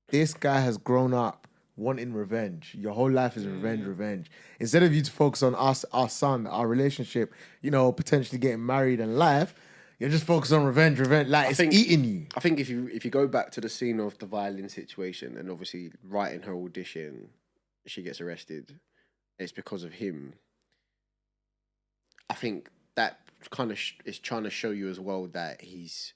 This guy has grown up wanting revenge. Your whole life is revenge. Instead of you to focus on us, our son, our relationship, potentially getting married and life, you're just focused on revenge. Like it's eating you. I think if you go back to the scene of the violin situation and obviously writing her audition, she gets arrested. It's because of him. I think that kind of is trying to show you as well that he's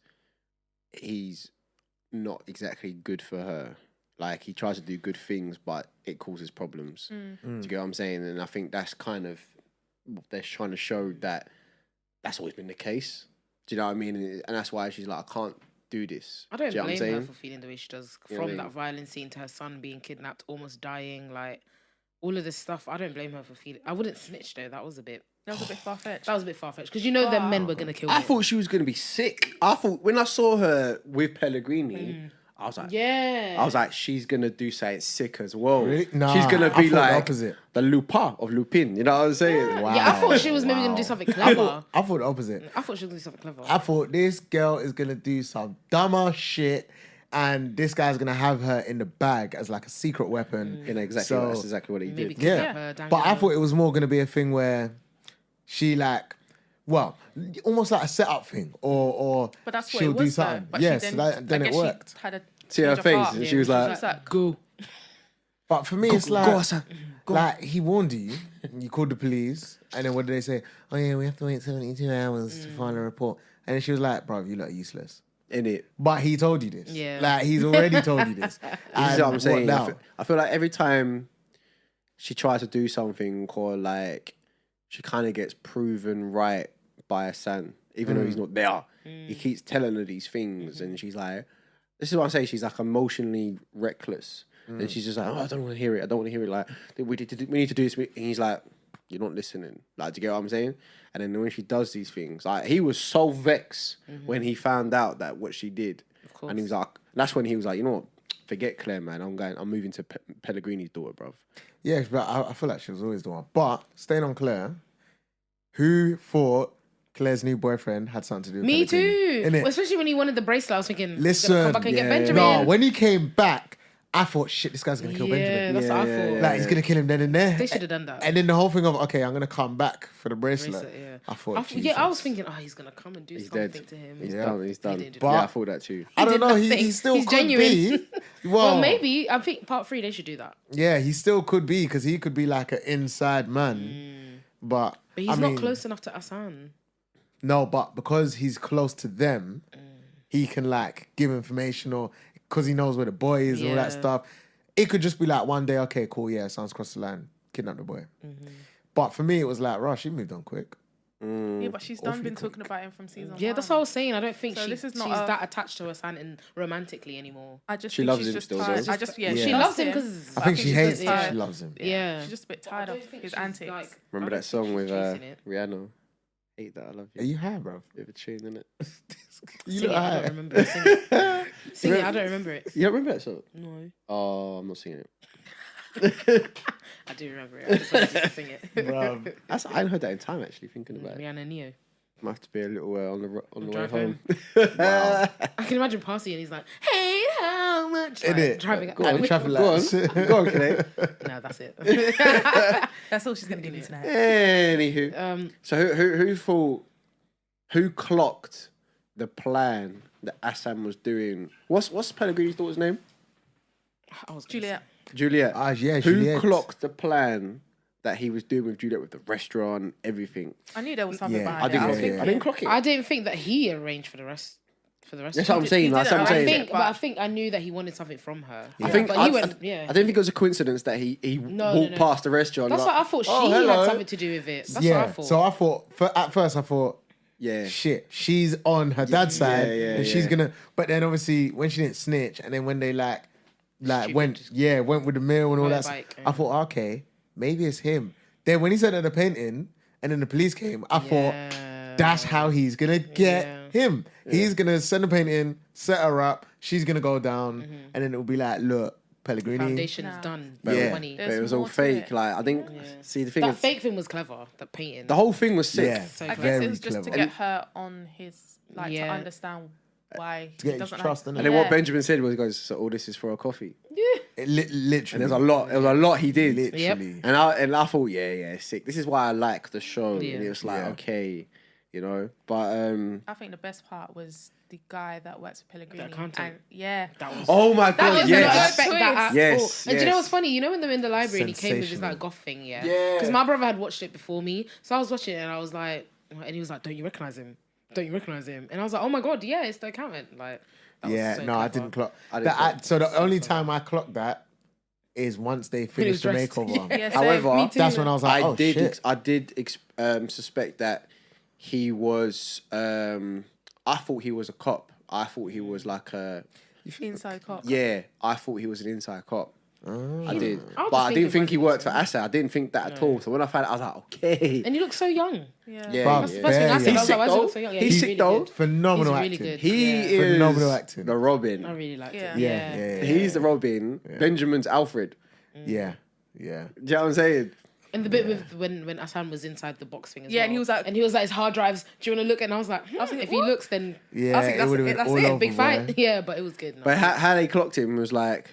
not exactly good for her. Like he tries to do good things, but it causes problems. Do you get what I'm saying? And I think that's kind of what they're trying to show that that's always been the case. Do you know what I mean? And that's why she's like, I can't do this. I don't Do you know what I'm blame her saying? for feeling the way she does. You know what I From mean? that violent scene to her son being kidnapped, almost dying, like all of this stuff. I don't blame her for feeling. I wouldn't snitch though. That was a bit far fetched. That was a bit far fetched because the men were gonna kill I him. thought she was gonna be sick. I thought when I saw her with Pellegrini, I was like, Yeah. I was like, she's gonna do something sick as well. Really? Nah, she's gonna I be thought the like opposite. the Lupin of Lupin. You know what I'm saying? Wow. Yeah, I thought she was maybe gonna do something clever. I thought the opposite. I thought she was gonna do something clever. I thought this girl is gonna do some dumber shit, and this guy's gonna have her in the bag as like a secret weapon. You know, exactly. So- That's exactly what he Maybe did. kidnap Yeah, her, dangle but I her. thought it was more gonna be a thing where she almost like a setup thing, or But that's what she'll it was. do something. Though. But Yeah, she so then, then I it guess worked. She had a See her change of face, heart. and she was like, go. But for me, it's go, like, Hassan, go. like he warned you, you called the police, and then what did they say? Oh yeah, we have to wait 72 hours to file a report. And then she was like, bro, you look useless. in it. But he told you this. Yeah. Like, he's already told you this. This And is what I'm saying. now? I feel like every time she tries to do something, or like she kind of gets proven right by Hassan, even though he's not there. He keeps telling her these things, and she's like, "This is what I'm saying." She's like emotionally reckless, and she's just like, "Oh, I don't want to hear it. I don't want to hear it." Like we need to do this, and he's like, you're not listening. Like, do you get what I'm saying? And then when she does these things, like, he was so vexed when he found out that what she did. Of course. And he was like, that's when he was like, you know what? Forget Claire, man. I'm moving to Pellegrini's daughter, bruv. Yeah, but I feel like she was always the one. But staying on Claire, who thought Claire's new boyfriend had something to do with Me Pellegrini? too. Innit? Well, especially when he wanted the bracelet, I was thinking, Listen, he's gonna come back and get yeah, Benjamin. No, when he came back, I thought, shit, this guy's gonna kill yeah, Benjamin. that's what I thought. Like, he's gonna kill him then and there. They should have done that. And then the whole thing of, okay, I'm gonna come back for the bracelet. Bracelet, yeah. I thought, yeah, I was Jesus. thinking, oh, he's gonna come and do He's something dead. to him. He's Yeah. done. He's done. didn't do But- Yeah, I thought that too. I don't did know. He nothing. still He's could genuine. be. Well, maybe I think part 3 they should do that. Yeah, he still could be because he could be like an inside man. But But he's I mean, not close enough to Hassan. No, but because he's close to them, he can like give information or because he knows where the boy is and all that Yeah. stuff. It could just be like one day, okay, cool, yeah, sounds crossed the line, kidnap the boy. But for me, it was like, Rush, she moved on quick. Yeah, but she's done Awfully been quick. talking about him from season 1. Yeah, that's what I was saying. I don't think So this is not she's a- that attached to Hassan and romantically anymore. I just She think loves she's him just still, tired. though. I just, yeah, Yeah. she She loves him because I think she she's hates just him. tired. She loves him. Yeah. She's just a bit tired of his antics. Remember that song with Rihanna? Hate that, I love Are you. you high, bro? Bit of a tune, innit? You Sing look it, I high. don't remember it. Sing it. Sing it, I don't remember it. You don't remember that song? No. Oh, I'm not singing it. I do remember it. I just wanted you to sing it. Bruv. I hadn't heard that in time, actually, thinking about it. Rihanna Neo. Might have to be a little on the way Drive home. I can imagine Parsi and he's like, hey, how much? Like, Innit? driving Go on, like, traffic Go on, lights. go on, Clay. No, that's it. That's all she's going to give me tonight. Um, Anywho, so who thought, who clocked the plan that Assam was doing? What's Pellegrini's daughter's name? I was gonna Juliet. Juliet. Ah, yeah, Who Juliet. clocked the plan that he was doing with Juliet with the restaurant, everything? I knew there was something Yeah. behind I it. didn't, I was yeah, thinking, I didn't clock it. I didn't think that he arranged for the rest. That's what I'm saying. He That's what I'm didn't saying. arrange I think, it, but I think I knew that he wanted something from her. Yeah. I think but I, he went. Yeah, I don't think it was a coincidence that he walked no. past the restaurant. that's like, what I thought. She "Oh, hello." had something to do with it. That's yeah. what I thought. So I thought, at first I thought, Yeah. shit, she's on her dad's side yeah, and she's yeah. gonna. But then obviously when she didn't snitch, and then when they like Stupid. went with the meal and all that. Motorbike, I thought, okay, maybe it's him. Then when he said at the painting, and then the police came, I thought that's how he's gonna get him. He's gonna send the painting, set her up. She's gonna go down, and then it'll be like, look, Pellegrini. Foundation is Nah. done. Yeah. Yeah. Money. But it was There's all more to fake. it. Like I think. See the thing That is, fake thing was clever. That painting. the whole thing was sick. Yeah, So I clever. guess very it was just clever. to get her on his, like, to Yeah. understand why To get he his doesn't trust, like, innit? And then what Benjamin said was, he goes, "So all this is for a coffee." Literally, And there's a lot. There was a lot he did. Literally. And I thought, yeah, sick. This is why I like the show. Yeah. And it was like, Yeah. okay, you know. But I think the best part was the guy that works for Pellegrini. accountant. And yeah. That was. oh my That god, was yes. not expect that at Yes, all. And do you know yes. what's funny? You know when they're in the library and he came with his Sensational. like goth thing, yeah? Yeah. Because my brother had watched it before me, so I was watching it and I was like, and he was like, "Don't you recognize him? Don't you recognize him?" And I was like, "Oh my god, yeah, it's the accountant." Like, that was Yeah, so no, I clever. didn't clock. I didn't clock. So the only time I clocked that is once they finished the dressed. makeover. Yeah, same, However, me too. That's when I was like, I oh did shit. I did suspect that he was. I thought he was a cop. I thought he was like a. Inside cop. Yeah, I thought he was an inside cop. I did, I was but I just didn't think he thinking worked for about Asa. I didn't think that at all. So when I found out, I was like, okay. And you look so young. Yeah. Yeah, Bruv, That's the yeah. first thing I He's said. I was sick like, "Why does he though. look so young?" Yeah, He's sick really though. good. Phenomenal He's really acting. good. He Yeah. is Phenomenal acting. the Robin. I really liked Yeah. it. Yeah. He's the Robin. Benjamin's Alfred. Yeah. Yeah. Do you know what I'm saying? And the bit with when Hassan was inside the box thing as Yeah, well. and he was like- his hard drives. Do you want to look? And I was like, thinking, if he what? looks, then Yeah, think it that's would have it, been that's all it. over, big fight. boy. Yeah, but it was good. No. But how they clocked him was like,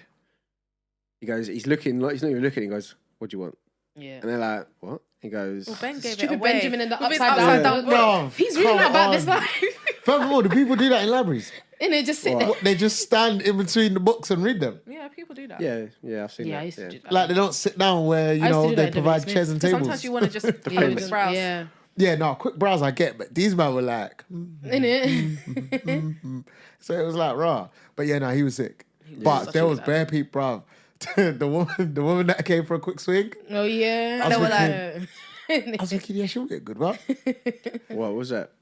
he goes, he's looking, like, he's not even looking. He goes, "What do you want?" Yeah. And they're like, "What?" He goes, Well, Ben gave it Stupid away. Benjamin and the With his upside down. book. Bruv, He's really come not about this on. life. Furthermore, do people do that in libraries? And it just sit there. They just stand in between the books and read them. Yeah, people do that. "Yeah, I've seen Yeah, I that." used to do that. Like they don't sit down where you I used to know do they that in provide WSmith. chairs and tables. Sometimes you want to just Yeah, quick we just- browse. yeah. Yeah, no, quick browse I get, but these men were like, In it. so it was like raw. But yeah, no, he was sick. But such there a was good bare people, bruv. the woman that came for a quick swing. Oh yeah. I was They were thinking- like- I was thinking, yeah, she'll get good, bruv. What was that?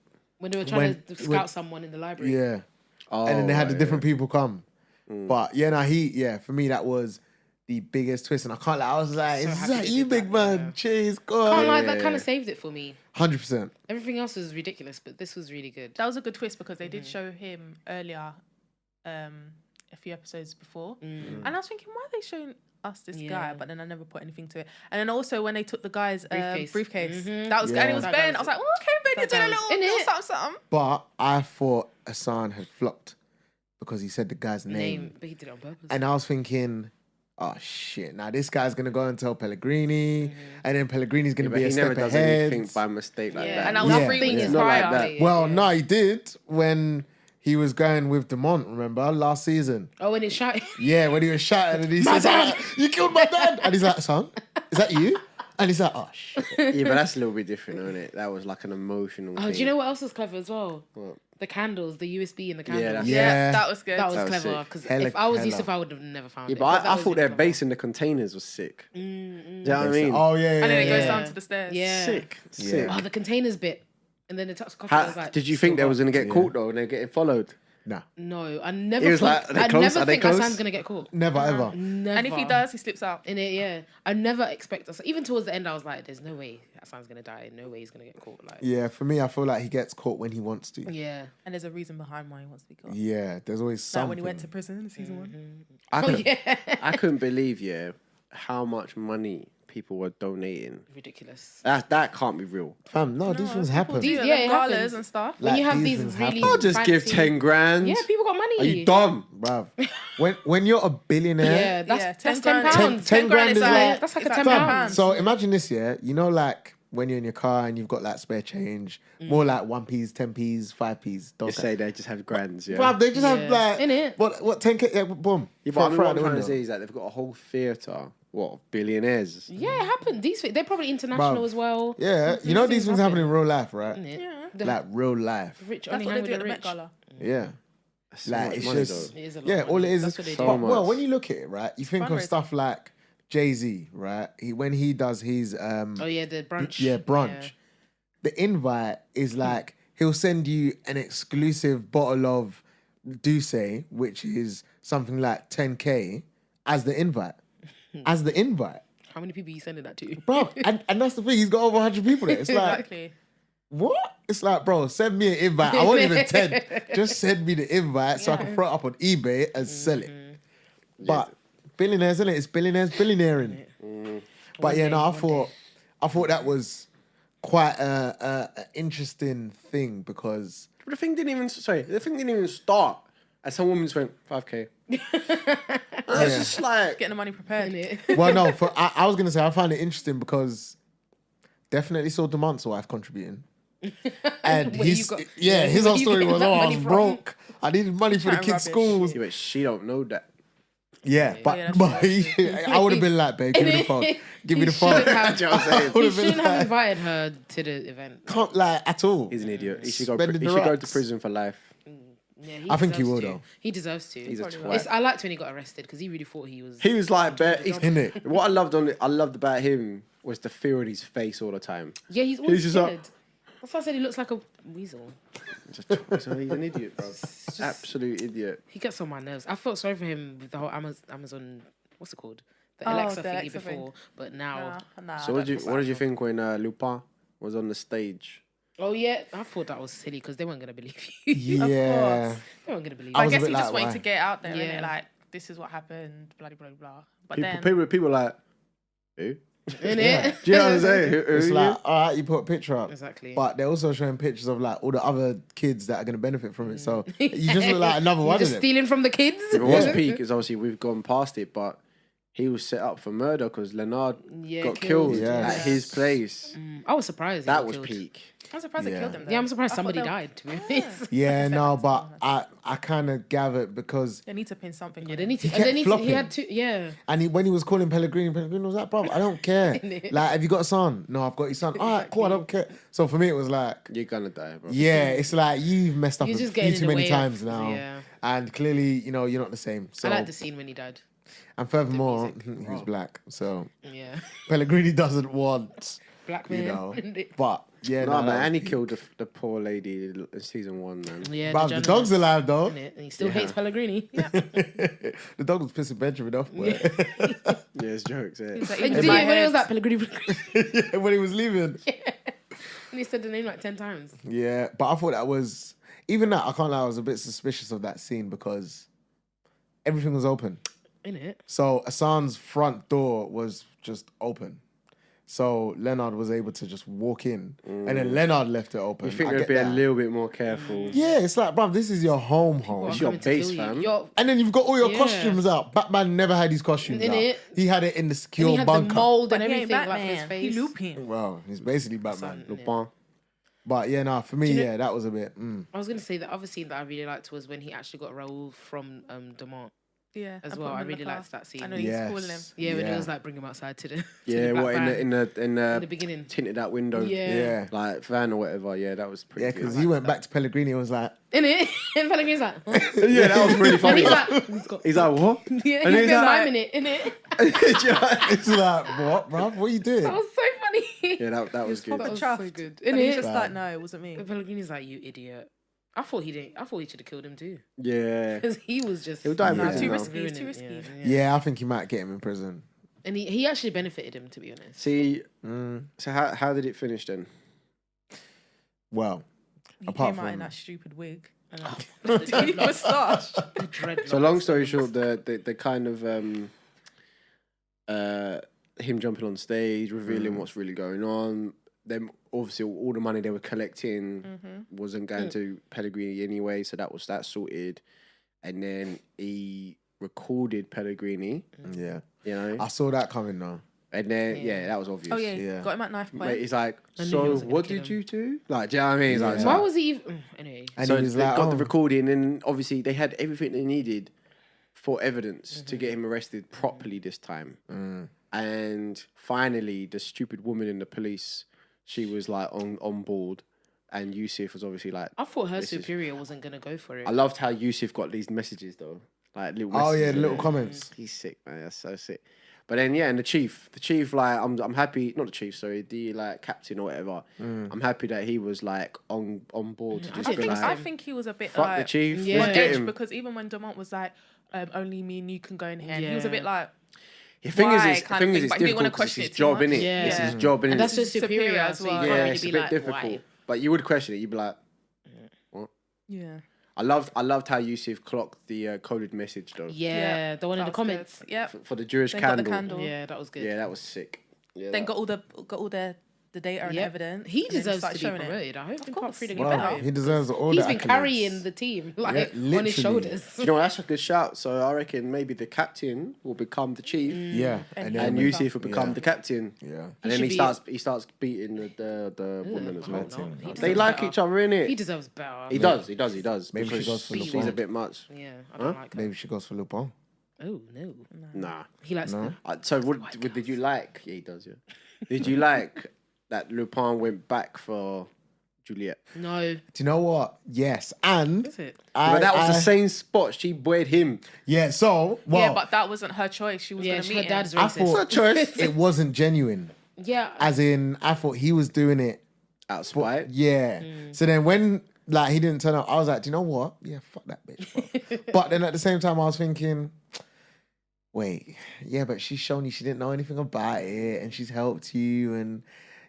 when they were trying to when- scout someone in the library. Yeah. Oh, And then they had the right, different people come. But yeah, no, for me that was the biggest twist, and I can't lie. I was like, So "Is happy that they you, did big that, man? yeah. Cheers, God." Can't lie, that kind of saved it for me. 100%. Everything else was ridiculous, but this was really good. That was a good twist because they did show him earlier, a few episodes before, and I was thinking, why are they showing us this guy? Yeah. But then I never put anything to it. And then also when they took the guy's briefcase, Mhm. that was good. And it was Yeah. Ben. That I was like, oh, okay, Ben, you're that doing a was- little innit? something, something. But I thought Hassan had flopped because he said the guy's name. But he did it on purpose. And I was thinking, oh shit, now this guy's gonna go and tell Pellegrini, and then Pellegrini's gonna But be he a never step does ahead. anything by mistake like Yeah, that. and that was Yeah. 3 Thing weeks is not like prior. that. Well, yeah. no, he did when he was going with Demont, remember, last season. Oh, when it shot. Yeah, when he was shouting and he said, dad! "You killed my dad!" And he's like, "Son, is that you?" And he's like, "Oh shit." Yeah, but that's a little bit different, isn't it? That was like an emotional Oh, thing. do you know what else was clever as well? What? The candles, the USB and the candles. that's- Yeah. That was good. That was That was clever sick. because Hella- if I was hella. Yusuf, I would have never found Yeah, it. but that I was thought really their clever. base in the containers was sick. Do you know what I mean? Oh yeah, yeah. and then it goes yeah. down to the stairs. Yeah. Sick. Sick. Oh, the containers bit. And then the touch coffee, I was like, Did you think they so was hot. going to get caught though and they're getting followed? Nah, No, I never He was think, like, are they I close? never Are they think close? Hassan's going to get caught. never ever. Never. And if he does, he slips out. In it, yeah. I never expect us. Even towards the end, I was like, there's no way Hassan's going to die. No way he's going to get caught. Like, Yeah, for me, I feel like he gets caught when he wants to. yeah. And there's a reason behind why he wants to be caught. Yeah, there's always Like something. when he went to prison in season 1. I Oh, couldn't, yeah. I couldn't believe, how much money people were donating. Ridiculous. That can't be real. Fam, no, these things People happen. do These- it, yeah, like it galas happens. and stuff. When you Like, have these these things really happen. I'll just give fancy- 10 grand. Yeah, people got money. Are you dumb? Bruv, when you're a billionaire, Yeah, that's, Yeah, that's 10 £10. grand. 10 grand is like- that's like it's a £10. £10. So imagine this, yeah. You know, like when you're in your car and you've got like spare change, more like 1p's, 10p's, 5p's. You Those say they just have grands, yeah. Bruv, they just have Yeah. like Innit? what 10k? Yeah, boom. Yeah, but I mean, Throw what out I'm the trying to window. say is that they've got a whole theatre, of billionaires. Yeah, it happened. They're probably international Bruv. as well. Yeah, you know these things happen in real life, right? Innit? Yeah. The Like real life. rich That's only what hang they with do the at the Met rich. Gala. Yeah. So Like much it's money, just It is a lot yeah, of all it money. is. That's what they So do. But well, much. when you look at it, right, you think of Fundraising. stuff like Jay-Z, right? When he does his Oh yeah, the brunch. yeah, brunch. The invite is like he'll send you an exclusive bottle of Douce, which is something like 10k as the invite. As the invite. How many people are you sending that to? Bro, and that's the thing, he's got over 100 people there. It's like, Exactly. what? It's like, bro, send me an invite. I won't even 10. Just send me the invite so I can throw it up on eBay and sell it. But billionaires, isn't it? It's billionaires billionairing. But yeah, no, I thought that was quite a interesting thing because But the thing didn't even start. And some woman just went 5k. It's just like Getting the money prepared. well, no, I was gonna say I find it interesting because definitely saw Demont's wife contributing, and Where you his got- his where whole you story getting was, that oh, I money was from?" broke. I needed money for the Chatting kids' rubbish. schools. yeah, but she don't know that. Yeah, but, Yeah, but I would have been like, babe, give me the phone. Give me the phone. shouldn't have- Do you know what I'm saying? Would You have been shouldn't have like, invited her to the event. can't like at all. He's an idiot. He should go. Spending He the should go to racks. prison for life. Yeah, I think he deserves will, to. though. He deserves to. He's a It's, twat. I liked when he got arrested because he really thought he was. He was like, Innit? what I loved about him was the fear on his face all the time. Yeah, he's always just scared. like- That's why I said he looks like a weasel. So he's an idiot, bro. Absolute idiot. He gets on my nerves. I felt sorry for him with the whole Amazon. What's it called? The Oh, Alexa the thingy Alexa before, thing. but now. Nah, So what did you think when Lupin was on the stage? Oh yeah, I thought that was silly because they weren't gonna believe you. Yeah. They weren't gonna believe I I you. was a guess bit he like, just wanted why? to get it out there, Yeah. innit? Like, this is what happened, blah, blah, blah. But then, People like, who? Innit? Do you know what I'm saying? Who It's are you? like, all right, you put a picture up. Exactly. But they're also showing pictures of like all the other kids that are going to benefit from it. So you just look like another You're one of just them. stealing from the kids. But what's peak is obviously we've gone past it, but he was set up for murder because Leonard Yeah, got killed Yeah. at his place. I was surprised. he That got was killed. peak. I'm surprised they Yeah. killed him. Yeah, I'm surprised I thought somebody they- died. To be honest. Yeah, no, but I kind of gathered because They need to pin something. Yeah, on they him. need to. He kept They need to. He flopping. had to. Yeah. and when he was calling Pellegrini was like, bro, I don't care. Innit? Like, have you got a son? No, I've got your son. All right, cool, I don't care. So for me, it was like, You're gonna die, bro. yeah, it's like you've messed up You're a just few getting in too the many way times of- now, yeah. and clearly, you know, you're not the same. So I liked the scene when he died. and furthermore, music. he was black. So Yeah. Pellegrini doesn't want Black you man. know. But yeah, No, that man, was and he peak. killed the poor lady in season 1, man. Yeah, Bruv, the dog's alive though. innit? And he still Yeah. hates Pellegrini. Yeah. The dog was pissing Benjamin off, boy. Yeah, it's jokes. Yeah. He's like, And in did my you when it head. was like Pellegrini? Yeah, when he was leaving. And he said the name like 10 times. Yeah, but I thought that was even that. I can't lie, I was a bit suspicious of that scene because everything was open. Innit? So Hassan's front door was just open. So Leonard was able to just walk in, and then Leonard left it open. You think I they'd get be a that. little bit more careful? Yeah, it's like, bruv, this is your home. What, It's your coming to base, kill you. fam. You're- And then you've got all your Yeah. costumes out. Batman never had his costumes out. Innit? He had it in the and secure he had bunker. the mold and But he ain't everything like for his Batman. face. He Lupin. Well, he's basically Batman. Son. Lupin. But yeah, nah, for me, know- yeah, that was a bit. I was going to say the other scene that I really liked was when he actually got Raoul from Demont. Yeah. As and well, put him I in the really car. liked that scene. I know he's calling him. Yeah, when Yeah. he was like, bring him outside to the Yeah, black what van. in the the beginning. tinted out window? Yeah. Yeah. Like van or whatever. Yeah, that was pretty. Yeah, good. because he went back to Pellegrini and was like, Innit? And Pellegrini's like, huh? Yeah, that was really And funny. he's like, He's like, what? yeah, and he's he's been like- miming it, innit? it's like, what, bruv? What are you doing? That was so funny. Yeah, that was good. That was chuffed. so good. And he's Innit? just like, no, it wasn't me. And Pellegrini's like, you idiot. I thought he should have killed him too. Yeah. Because he was just... He'll die in Nah, prison too now. risky. It's too ruining it, risky. Yeah, I think he might get him in prison. And he actually benefited him, to be honest. See, so how did it finish then? Well, He Apart came out in from- that stupid wig. And Deep moustache. So long story short, the kind of him jumping on stage, revealing what's really going on. Then obviously all the money they were collecting wasn't going to Pellegrini anyway, so that was that sorted. And then he recorded Pellegrini, yeah. you know, I saw that coming now. and then yeah, that was obvious. Oh yeah, Yeah. got him at knife Mate, point. he's like, I knew he so wasn't gonna what kill did him. you do? Like, do you know what I mean? He's like, Yeah. Why was he even... Anyway. And so he was they like, got the oh. recording, and obviously they had everything they needed for evidence to get him arrested properly this time. And finally, the stupid woman in the police, she was like on board, and Yusuf was obviously like, I thought her This is- superior wasn't going to go for it. I loved how Yusuf got these messages though, like little. Oh, messages yeah, the in little there. comments. He's sick, man. That's so sick. But then yeah, and the chief, like I'm happy. Not the chief, sorry, the like captain or whatever. I'm happy that he was like on board to just I be think like, I think he was a bit fuck like the chief, Yeah. let's on get edge him. because even when Demont was like, only me and you can go in here, and he was a Yeah. bit like, The thing why is, kind of thing, it's but he didn't wanna difficult 'cause question it's his it too job, much. innit? Yeah. It's his job, innit? And that's He's so superior, superior as so you well. can't yeah, really it's be a bit like, difficult. why? But you would question it. You'd be like, yeah, I loved how Yusuf clocked the coded message though. Yeah, the one in the that was good. comments. Yeah, For the Jewish Then got the candle. candle. Yeah, that was good. Yeah, that was sick. Yeah, then that- got all the data and Yep. evidence. He and then deserves started to be showing it. promoted. I hope in part course. 3 they get Well, better. Wow, he deserves all He's the been accolades. carrying the team like Yeah, on his literally. shoulders. Do you know what? That's a good shout. So I reckon maybe the captain will become the chief, Yeah, And and Yeah. Yusuf will become Yeah. the captain. Yeah. And He then should he starts beating the woman as well. no, he They deserves like better. each other, innit? He deserves better. He does. Maybe she because goes for she's LeBron. a bit much. Yeah, I don't like her. Maybe she goes for Lupin. Oh no, Nah. he likes No. So what did you like? Yeah, he does. Yeah. Did you like that Lupin went back for Juliet? no. Do you know what? Yes, and Is it? But that was the same spot. She buoyed him. Yeah, so well, Yeah, but that wasn't her choice. She was Yeah, gonna her meet him. dad's I racist. thought choice. it wasn't genuine. Yeah, As in, I thought he was doing it. Out of spite. Yeah. So then when like he didn't turn up, I was like, do you know what? Yeah, fuck that bitch. Bro. But then at the same time, I was thinking, wait, yeah, but she's shown you she didn't know anything about it, and she's helped you, and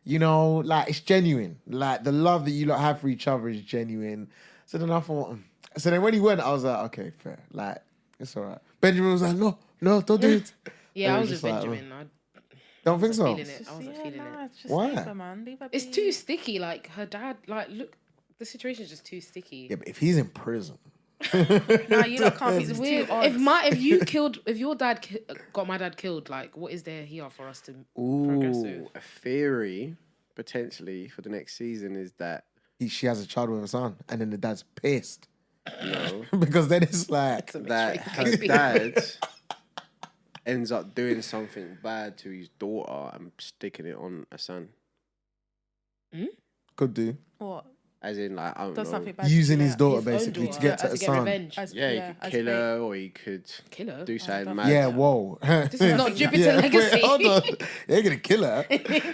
you know, like it's genuine. Like the love that you lot have for each other is genuine. So then I thought, so then when he went, I was like, okay, fair. Like it's all right. Benjamin was like, no, don't do it. yeah. And I it was just with like, Benjamin. I Don't think so. feeling it. I wasn't Yeah, feeling nah, it. just Why? leave her, man. Leave her It's be. too sticky. Like her dad. Like look, the situation is just too sticky. Yeah, but if he's in prison, Nah, you lot can't be It's it's weird. too odds. If your dad got my dad killed, like what is there here for us to progress with? Ooh, a theory potentially for the next season is that she has a child with a son, and then the dad's pissed no, because then it's like, It's a that mixed her race baby. dad ends up doing something bad to his daughter and sticking it on a son. could do. What? As in, like, I don't Does know. something bad. Using his daughter His own basically to daughter. get to to get Hassan. revenge. Yeah, he could kill her, or he could Kill her? do something don't mad. Yeah, whoa. This is not Jupiter Wait, Legacy. hold on. They're gonna kill her.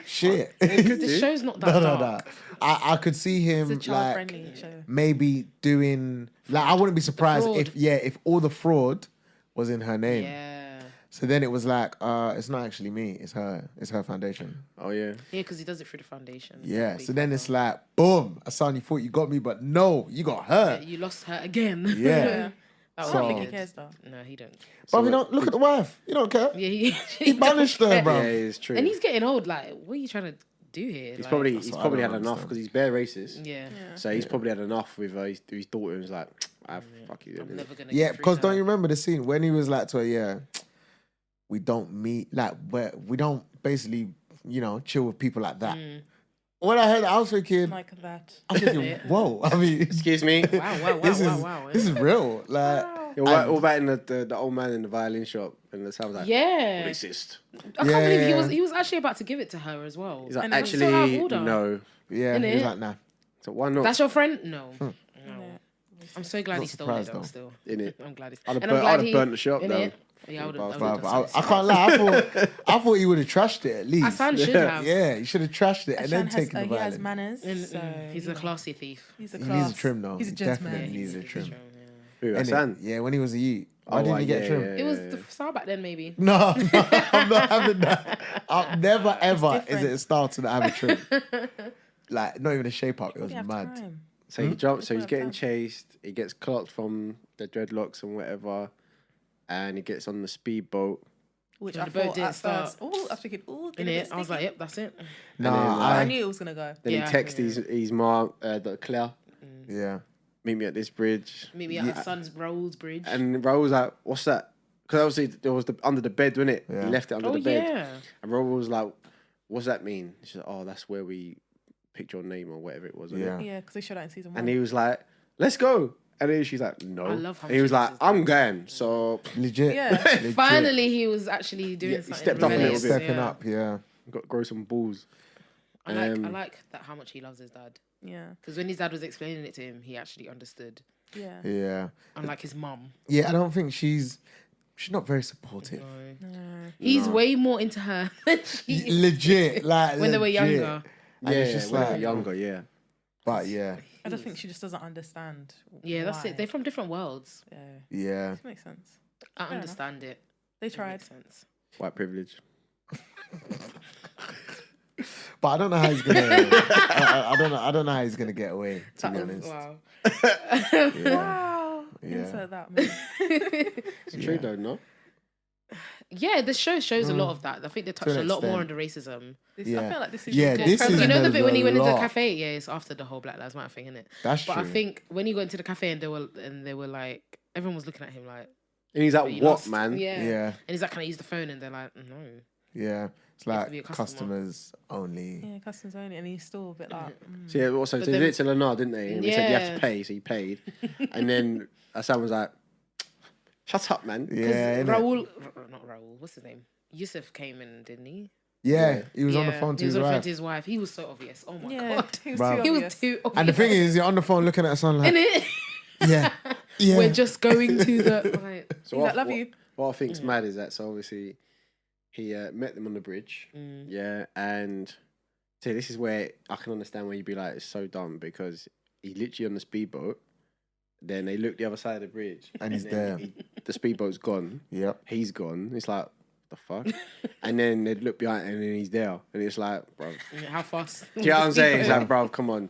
Shit. This show's not that No. dark. I could see him It's a like child-friendly show. maybe doing like I wouldn't be surprised fraud. if all the fraud was in her name. Yeah. So then it was like, it's not actually me, it's her foundation. Oh yeah. Yeah, because he does it through the foundation. Yeah. Big So then brother. it's like, boom, Hassan, you thought you got me, but no, you got her. You lost her again. Yeah. That I was don't So- think good. he cares though. No, he don't. But you don't look at the wife. You don't care. Yeah, He banished her, bro. Yeah, it's true. And he's getting old. Like, what are you trying to do here? He's Like, probably what I had don't enough understand. because he's bare racist. Yeah. So he's probably had enough with his daughter. And was like, fuck you. I'm innit? never gonna. Yeah, get because through don't now. you remember the scene when he was like to her, yeah, we don't meet, like, we don't basically, chill with people like that. When I heard that, I was thinking, Like that. I was thinking, whoa, I mean, Excuse me. Wow, this is real. Like, Yeah, what about in the old man in the violin shop and the sound like Yeah. racist? I can't believe Yeah. he was actually about to give it to her as well. He's like, And it was so out of actually, order. no. yeah, he was Innit? like, nah. So why not? That's your friend? No. Hmm. No. I'm so glad Not he stole it surprised, though. though. Still, In it. I'm glad he. I'd have and burnt- I'm glad I'd have he burnt the shop innit? down. Yeah, I would have. Bruv, I can't lie. I thought he would have trashed it at least. Hassan should have. Yeah, he should have trashed it and then Ashan taken the he has violin. manners. So He's a classy thief. He's a He class. needs a trim though. He's a He gentleman. definitely needs a trim. Who, Innit? Hassan? Yeah, when he was a youth. Why Oh, didn't he get yeah, trim? yeah, It was the style back then, maybe. No, I'm not having that. I've never ever is different. it a style to not have a trim. Like not even a shape up. It was We have mad. time. So he jumps. So he's Well getting done. chased. He gets clocked from the dreadlocks and whatever, and he gets on the speedboat. Which Yeah, I the boat thought didn't at start. first. Oh, I was thinking, oh, In it, I was like, yep, that's it. No, then, I I knew it was gonna go. Then Yeah, he texts yeah. his mom, Claire, yeah. meet me at this bridge. Meet me at my son's Rolls Bridge. And Raoul was like, "What's that?" Because obviously there was under the bed, wasn't it? Yeah. He left it under Oh the bed. yeah. And Raoul was like, "What's that mean?" She said, "Oh, that's where we picked your name or whatever it was." wasn't Yeah. it? Yeah, because they showed that in season 1. And he was like, "Let's go." And then she's like, "No." I love how and he was she like, uses "I'm going." So Legit. Yeah. Legit. Finally, he was actually doing Yeah, he something. stepped up a little rebellious, bit. Stepping yeah. up, yeah. got to grow some balls. I Um, like that how much he loves his dad. Yeah. Because when his dad was explaining it to him, he actually understood. Yeah. Yeah. Unlike his mum. Yeah, I don't think she's not very supportive. He's way more into her than she is. Legit. Like When they were legit. younger. And Yeah, it's just when they were like younger, yeah. But yeah. I just think she just doesn't understand. Yeah, that's why. it. They're from different worlds. Yeah. Yeah. Makes sense. I enough. understand it. They It tried. makes sense. White privilege. But I don't know how he's gonna I don't know how he's gonna get away, to be honest. Wow. Yeah. Wow. Yeah. Insert that. Man. It's true though, no? Yeah, the show shows a lot of that. I think they touched an a lot more on extent. the racism. This, Yeah. I feel like this is Yeah, just this is You know the there's bit when he a went into the lot. cafe? Yeah, it's after the whole Black Lives Matter thing, isn't it? That's But true. I think when he got into the cafe and they were like, everyone was looking at him like, And he's "But like, you "What, lost." man?" Yeah. Yeah. And he's like, "Can I use the phone?" And they're like, "No." Yeah. It's You have to like be a customer. customers only. Yeah, customs only, and he's still a bit like. So yeah, also But they then- did it to Leonard, didn't they? And they said you have Yeah. to pay, so he paid. And then Hassan was like, "Shut up, man." Yeah. innit? Not Raul, what's his name? Yusuf came in, didn't he? Yeah. He was on the Yeah, phone to he was his on the phone wife. to his wife. He was so obvious. Oh my Yeah, god. he was Bruv. too He was obvious. too obvious. And the thing is, you're on the phone looking at someone like, Innit? yeah, yeah. We're just going to the like, So He's like, love you. What I think's mad is that so obviously he met them on the bridge, yeah, and so this is where I can understand where you'd be like, it's so dumb because he's literally on the speedboat. Then they look the other side of the bridge, And he's then there. the speedboat's gone. Yep. He's gone. It's like, the fuck? And then they'd look behind and then he's there, and it's like, bro. how fast? Do you know what I'm saying? It's like, bro, come on.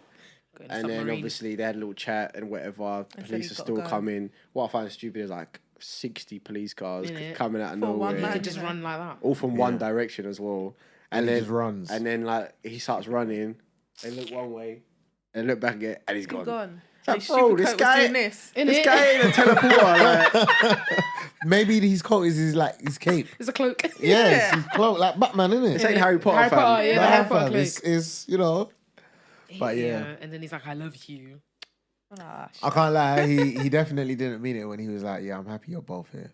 Going And then submarine. obviously they had a little chat and whatever. said Police he's are gotta still go. coming. What I find stupid is like 60 police cars Innit? coming out of For one nowhere, man. He could just run like that. all from one direction as well. And he then just runs. And then like he starts running. They look one way, and look back again, and he's He's gone. gone. Like, His bro, super this coat was guy- doing this. This guy ain't a teleporter. Like, Maybe his coat is his cape. It's a cloak. Yeah, it's his cloak, like Batman, isn't it? this ain't Harry Potter, Harry fam. Potter, yeah, Nah, the Harry Potter fam, cloak. it's But yeah. And then he's like, I love you. Ah, I can't lie. He definitely didn't mean it when he was like, "Yeah, I'm happy you're both here."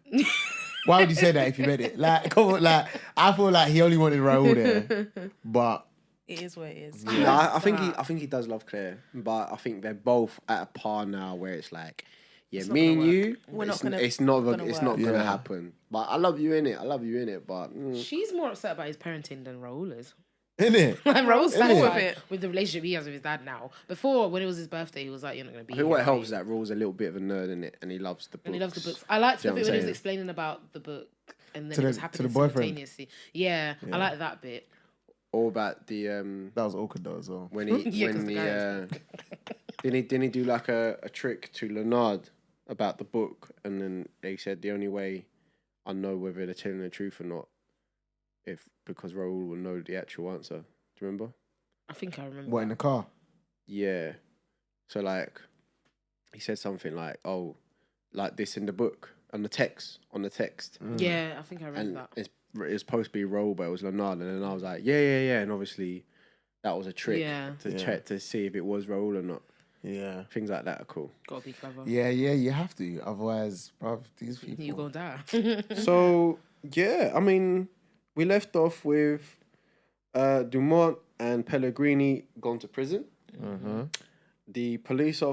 Why would you say that if you meant it? Like, come on, like I feel like he only wanted Raul there, but It is what it is. No, I think he does love Claire, but I think they're both at a par now where it's like, yeah, It's not me gonna and work. you, We're not it's gonna- it's not gonna it's work. not gonna Yeah. happen. But I love you in it, but She's more upset about his parenting than Raoul is. Innit? Like Raoul's Innit? satisfied with the relationship he has with his dad now. Before, when it was his birthday, he was like, "You're not gonna be." I think here, what are helps is you?" that Raw's a little bit of a nerd in it, and he loves the books. And he loves the books. I liked Do you the know bit what when I'm he was saying? explaining about the book, and then To it was the happening boyfriend? simultaneously. Yeah, I like that bit. Or about the That was awkward though as well. when he Yeah, 'cause when the the guy didn't he do like a trick to Leonard about the book, and then they said the only way I know whether they're telling the truth or not if because Raoul will know the actual answer. Do you remember? I think I remember. What, in the car? Yeah. So like, he said something like, "Oh, like this in the book on the text." Yeah, I think I remember And that. it's supposed to be Raoul, but it was Leonard, and then I was like, yeah, and obviously that was a trick Yeah. to Yeah. check to see if it was Raoul or not. Yeah. Things like that are cool. Gotta be clever. Yeah, you have to. Otherwise, bruv, these people. You gonna die. So yeah, I mean, we left off with Dumont and Pellegrini gone to prison. Mm-hmm. The police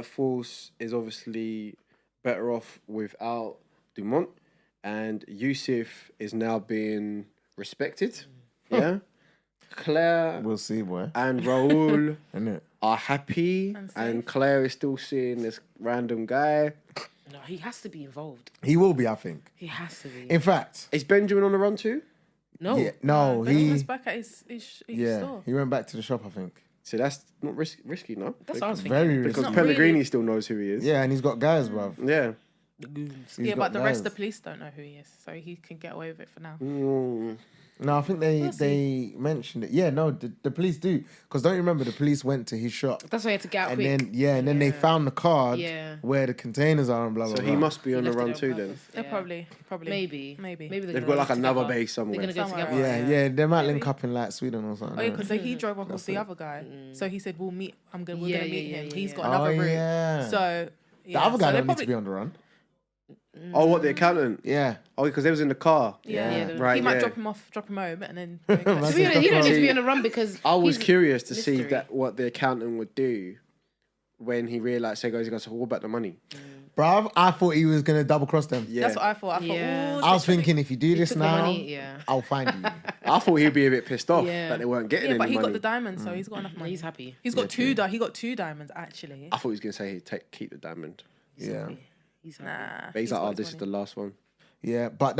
force is obviously better off without Dumont, and Yusuf is now being respected. Yeah, Claire We'll see, boy. and Raoul Innit? are happy, And safe. and Claire is still seeing this random guy. No, he has to be involved. He will be, I think. He has to be. In fact, Is Benjamin on the run too? No. yeah, no, Benjamin's he, back at his yeah, store. he went back to the shop, I think. So that's not risky, no? That's what I was thinking. Very Because risky. not Pellegrini really. still knows who he is. Yeah, and he's got guys, bruv. Yeah. The goons. He's Yeah, got but the rest of guys. the police don't know who he is, so he can get away with it for now. Mm. No, I think they mentioned it. Yeah, no, the police do. Because don't you remember, the police went to his shop. That's why he had to get out And quick. then, and then they found the card Yeah. where the containers are and blah, blah, So blah. he must be on the Left it run on too then. purpose. They're Yeah. probably Maybe. Maybe. they're They've gonna got like go another together. base somewhere. They're gonna go Somewhere together. else. Yeah, they might Maybe. link up in like Sweden or something. Oh yeah, because he drove off with the it. other guy. So he said, "We'll meet. We're gonna Yeah, meet yeah, him. yeah, He's yeah. got another route." Yeah. So The yeah, other guy so they don't need to probably- be on the run. Oh, what, the accountant? Yeah. Oh, because they was in the car. Yeah, Yeah, Right, He might yeah. drop him home, and then. To be honest, he don't need to be on a run because I was he's curious to see mystery. that what the accountant would do when he realised, he goes, so what about the money? Bruv, I thought he was going to double cross them. Yeah. That's what I thought. I thought. Yeah. "Ooh, I was they- thinking, if you do this took the now, money, yeah. I'll find you. I thought he'd be a bit pissed off Yeah. that they weren't getting Yeah, any but he money. got the diamond, so he's got enough No, money. he's happy. He's got he got 2 diamonds actually. I thought he was going to say he'd keep the diamond. Yeah. He's happy. Nah. But he's like, got oh, his this is money. the last one. Yeah, but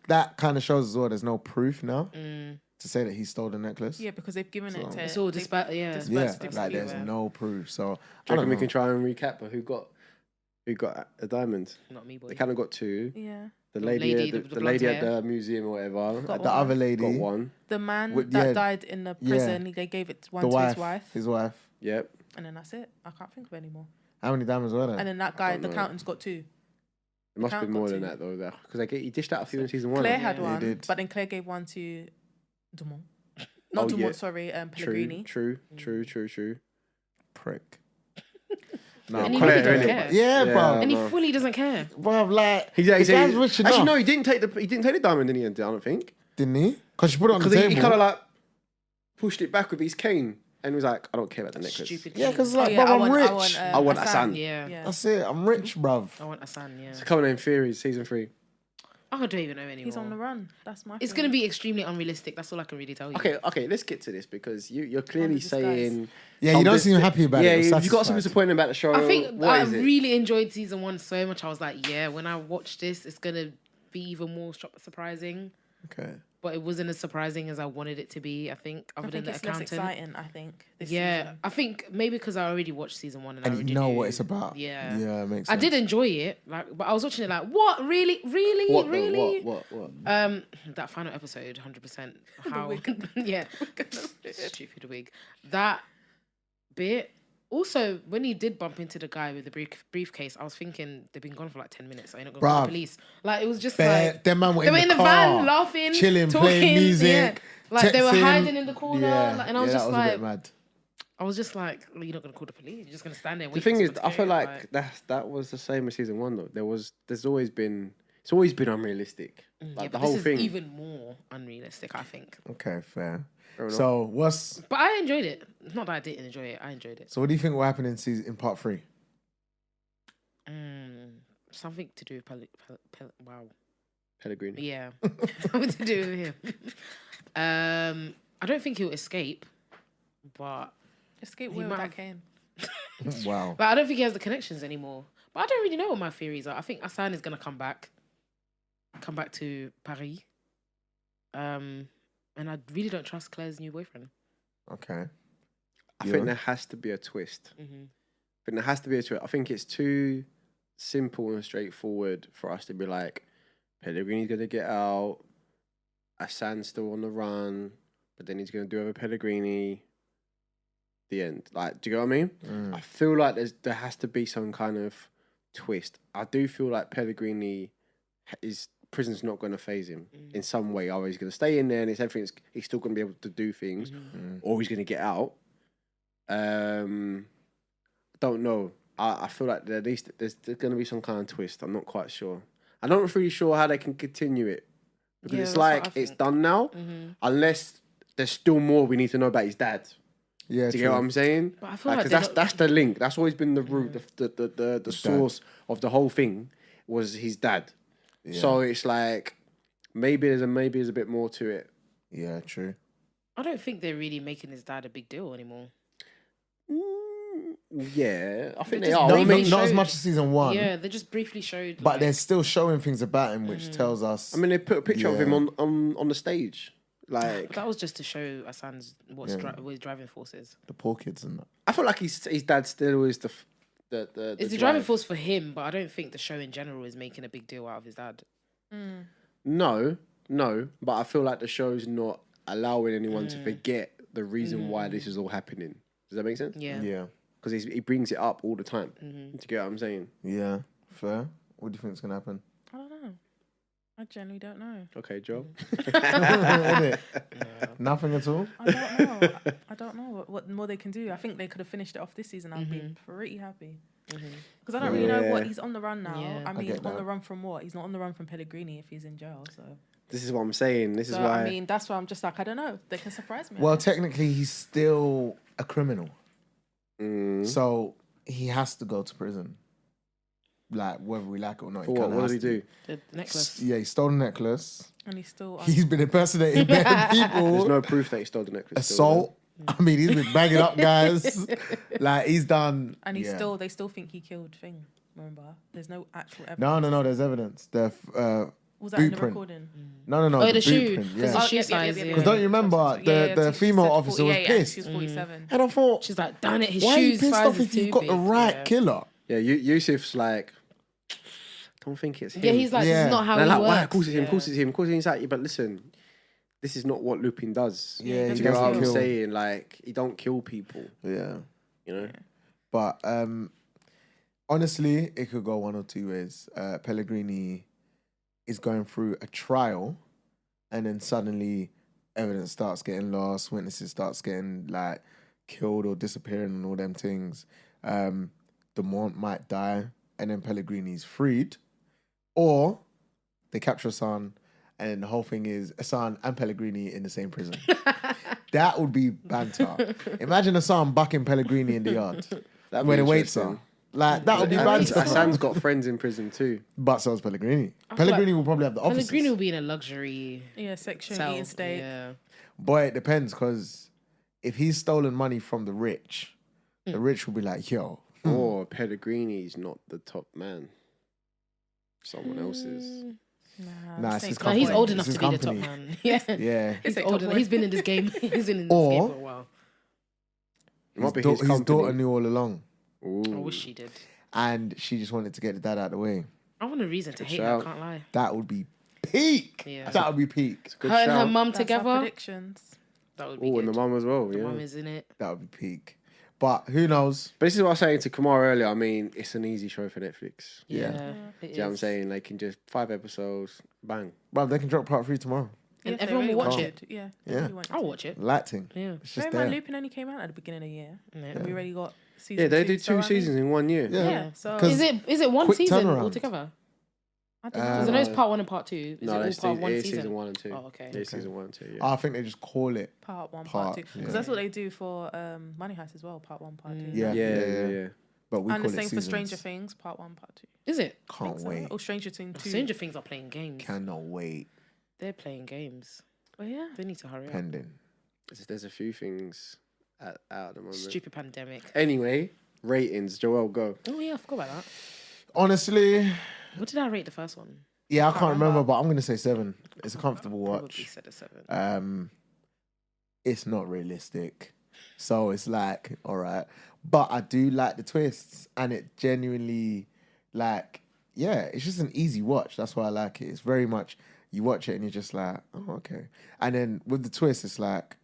that kind of shows as well there's no proof now to say that he stole the necklace. Yeah, because they've given it to. It's all they've yeah. Yeah, dispersed like differently, there's yeah. no proof. So Do I you don't reckon we know. can try and recap who got a diamond? Not me, boy. They kind of got 2. Yeah. The The lady, lady, the, the the blonde lady at hair. the museum or whatever. Got The one. other lady, Got one. The man With- that yeah. died in the prison, they gave it one the to wife, his wife, Yep. and then that's it. I can't think of any more. How many diamonds were there? And then that guy, don't the know. accountant's got 2. It must be Count more got than 2. that though. Because he dished out a few in season 1. Claire had Yeah. one, He did. but then Claire gave one to Dumont. Not Oh, Dumont, yeah. sorry, True, Pellegrini. true. Prick. And he Claire, really don't innit? care. Yeah, Yeah. bro. And he No. fully doesn't care. Bruv, like, He the said, guy's rich enough. actually, no, he didn't take the diamond in the end. I don't think Didn't he? Because she put it on the because table. he kind of like pushed it back with his cane and was like, I don't care about the necklace. Stupid. Yeah, because kid. like, bruv, I'm rich. I want a son. Yeah. That's it. I'm rich, bruv. I want a son, yeah. It's coming in theory, season 3. I don't even know anymore. He's on the run. That's my. It's feeling. going to be extremely unrealistic. That's all I can really tell you. Okay, let's get to this because you're clearly disguise. saying. Yeah, you don't seem happy about it. Yeah, You're you got some satisfied. disappointment about the show. I think What I is it? really enjoyed season 1 so much. I was like, yeah, when I watch this, it's going to be even more surprising. Okay. But it wasn't as surprising as I wanted it to be, I think, other I than think the it's less accountant. exciting. I think. This Yeah, season. I think maybe because I already watched season 1 and I And already you know knew. what it's about. Yeah. Yeah, it makes I sense. did enjoy it, like, but I was watching it like, what? Really? What? Really? What? That final episode, 100%. How? Yeah, stupid wig. That bit. Also, when he did bump into the guy with the briefcase, I was thinking they've been gone for like 10 minutes. So you're not going to call Bruv. the police. Like it was just Bare- like them man were they were in the car, van laughing, chilling, talking, playing music, yeah. Like they were texting. hiding in the corner, Yeah, like, and I was yeah, just that was a like, bit mad. I was just like, well, you're not going to call the police. You're just going to stand there. And The wait thing for is, someone to I feel go. like that was the same as season 1 though. There's always been It's always been unrealistic. Like Yeah, the but whole this thing. is even more unrealistic, I think. Okay, fair. Fair enough. So what's But I enjoyed it. It's not that I didn't enjoy it. I enjoyed it. so what do you think will happen in part 3? Something to do with wow. Pellegrini. Yeah, something to do with him. I don't think he'll escape, but Escape He where might that have- came. Wow. I don't think he has the connections anymore. But I don't really know what my theories are. I think Hassan is gonna come back to Paris. And I really don't trust Claire's new boyfriend. Okay. I Yeah. think there has to be a twist. I think it's too simple and straightforward for us to be like, Pellegrini's gonna get out, Hassan's still on the run, but then he's gonna do over Pellegrini. The end. Like, do you get what I mean? I feel like there has to be some kind of twist. I do feel like Pellegrini prison's not going to phase him in some way. Either he's going to stay in there and he's still going to be able to do things, or he's going to get out. Don't know. I feel like at least there's going to be some kind of twist. I'm not quite sure. I'm not really sure how they can continue it because Yeah, it's that's what like I it's think. done now, unless there's still more we need to know about his dad. Yeah, Do you get what I'm saying? But I feel like Because they're that's the link. That's always been the root, the source of the whole thing was his dad. So it's like maybe there's a bit more to it. Yeah, true. I don't think they're really making his dad a big deal anymore. Yeah, I think They they just are. don't I make mean, Not as showed- much as season 1. Yeah, they just briefly showed. But like, they're still showing things about him, which tells us. they put a picture of Yeah. him on the stage. Like, that was just to show Hassan's what his driving force is. the poor kids and that. I feel like his dad still is the It's the driving force for him, but I don't think the show in general is making a big deal out of his dad. No, but I feel like the show's not allowing anyone to forget the reason why this is all happening. Does that make sense? Yeah. Yeah. Because he brings it up all the time. Do you get what I'm saying? Yeah. Fair. What do you think's gonna happen? I don't know. I genuinely don't know. Okay, Joe. Innit? Nothing at all. I don't know. I don't know what more they can do. I think they could have finished it off this season. I'd be pretty happy. Because I don't really know what he's on the run now. Yeah. I mean, get on that. the run from what? He's not on the run from Pellegrini if he's in jail. So, This is what I'm saying. This is why. I mean, that's why I'm just like, I don't know. They can surprise me. Well, technically, he's still a criminal, Mm. so he has to go to prison. Like whether we like it or not. For what? kinda What has did he to. do? The necklace. Yeah, he stole the necklace. and he's still. He's been impersonating bad people. There's no proof that he stole the necklace. Assault. I mean, he's been banging up guys. Like he's done. and he's yeah. they still think he killed Thing. Remember, there's no actual evidence. No. There's evidence. The Was that in the boot print. recording? No. Oh, the boot shoe. print, Because yeah. the shoe yep, size. yep. yeah. Because don't you remember the female officer was pissed, She was 47. and I thought, She's like, darn it, his why are you shoes pissed size off is if too you've got big. the right Yeah. killer? Yeah, Yusuf's like, don't think it's him. Yeah, he's like, this Yeah. is not how And he they're like, works. why? Of course it's him. Of Yeah. course it's him. Of course it's like, yeah, but listen, this is not what Lupin does. Yeah, he Do you he get what doesn't I'm kill. saying? Like, he don't kill people. Yeah, You know. but honestly, it could go one or two ways. Pellegrini is going through a trial, and then suddenly evidence starts getting lost, witnesses starts getting like killed or disappearing, and all them things. Demont might die, and then Pellegrini's freed, or they capture Hassan, and the whole thing is Hassan and Pellegrini in the same prison. That would be banter. Imagine Hassan bucking Pellegrini in the yard That'd where be the weights interesting. are. Like that would be banter. Hassan's got friends in prison too. But so's Pellegrini. feel Pellegrini like will probably have the offices. Pellegrini will be in a luxury Yeah, section, cell. eating steak. Yeah. Boy, it depends, because if he's stolen money from the rich will be like, yo, Or Pellegrini's not the top man. Someone else's. Nah, it's his No, company. he's old It's enough his to be the top company. man. Yeah. yeah. He's It's old top enough. boy. He's been in this game. He's been in this Or- game for a while. It might be His, his his company. daughter knew all along, I Ooh. wish she did. and she just wanted to get the dad out of the way. I want a reason to hate shout. her. I can't lie. That would be peak. Yeah. That would be peak. Good Her and her shout. mum That's our together. predictions. That would be Oh, and good. the mum as well. The Yeah. mum is in it. That would be peak. But who knows? But this is what I was saying to Kamara earlier. I mean, it's an easy show for Netflix. Yeah. It Do you know what I'm is. saying? They can just 5 episodes, bang. Well, they can drop part 3 tomorrow. And If they everyone will really watch wanted, it. Yeah. Yeah. they really wanted I'll to. watch it. Lighting. Yeah. It's just Bear in mind, there. Lupin only came out at the beginning of the year. Yeah. And we already got season Yeah, they two, do so I 2 mean- seasons in 1 year. Yeah. Yeah, so 'Cause Is it one quick season turnaround. altogether? I don't know. Because I know it's part 1 and part 2. Is No, it it's all part 1 it's season? season 1 and 2. Oh, okay. Yeah, season 1 and 2. Yeah. I think they just call it. Part 1, Part, part 2. Because yeah. that's what they do for Money Heist as well. Part 1, part 2. Yeah. But we And call the it same for seasons. Stranger Things, part 1, part 2. Is it? Can't wait. Or Stranger Things 2. Stranger Things are playing games. Cannot wait. They're playing games. But yeah. They need to hurry up. Pending. There's a few things out at the moment. Stupid pandemic. Anyway, ratings. Joel, go. Oh yeah, I forgot about that. Honestly, What did I rate the first one? yeah, I can't remember, but I'm gonna say 7. It's a comfortable Probably watch. said a 7. It's not realistic, so it's like all right. But I do like the twists, and it genuinely, like, yeah, it's just an easy watch. That's why I like it. It's very much you watch it and you're just like, oh okay. And then with the twist, it's like,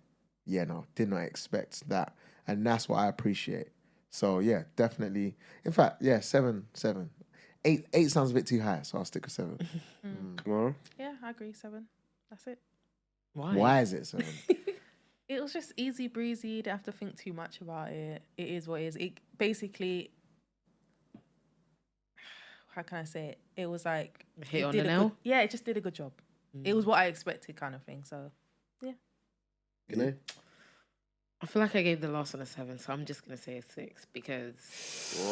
yeah, no, did not expect that, and that's what I appreciate. So yeah, definitely. In fact, yeah, 7. 8 sounds a bit too high, so I'll stick with 7. Tomorrow. Yeah, I agree. 7. That's it. Why is it 7? It was just easy breezy. Didn't have to think too much about it. It is what it is. It basically, how can I say it? It was like Hit it on did the a nail? good- yeah, it just did a good job. It was what I expected, kind of thing. So You know? I feel like I gave the last one a 7, so I'm just gonna say a 6 because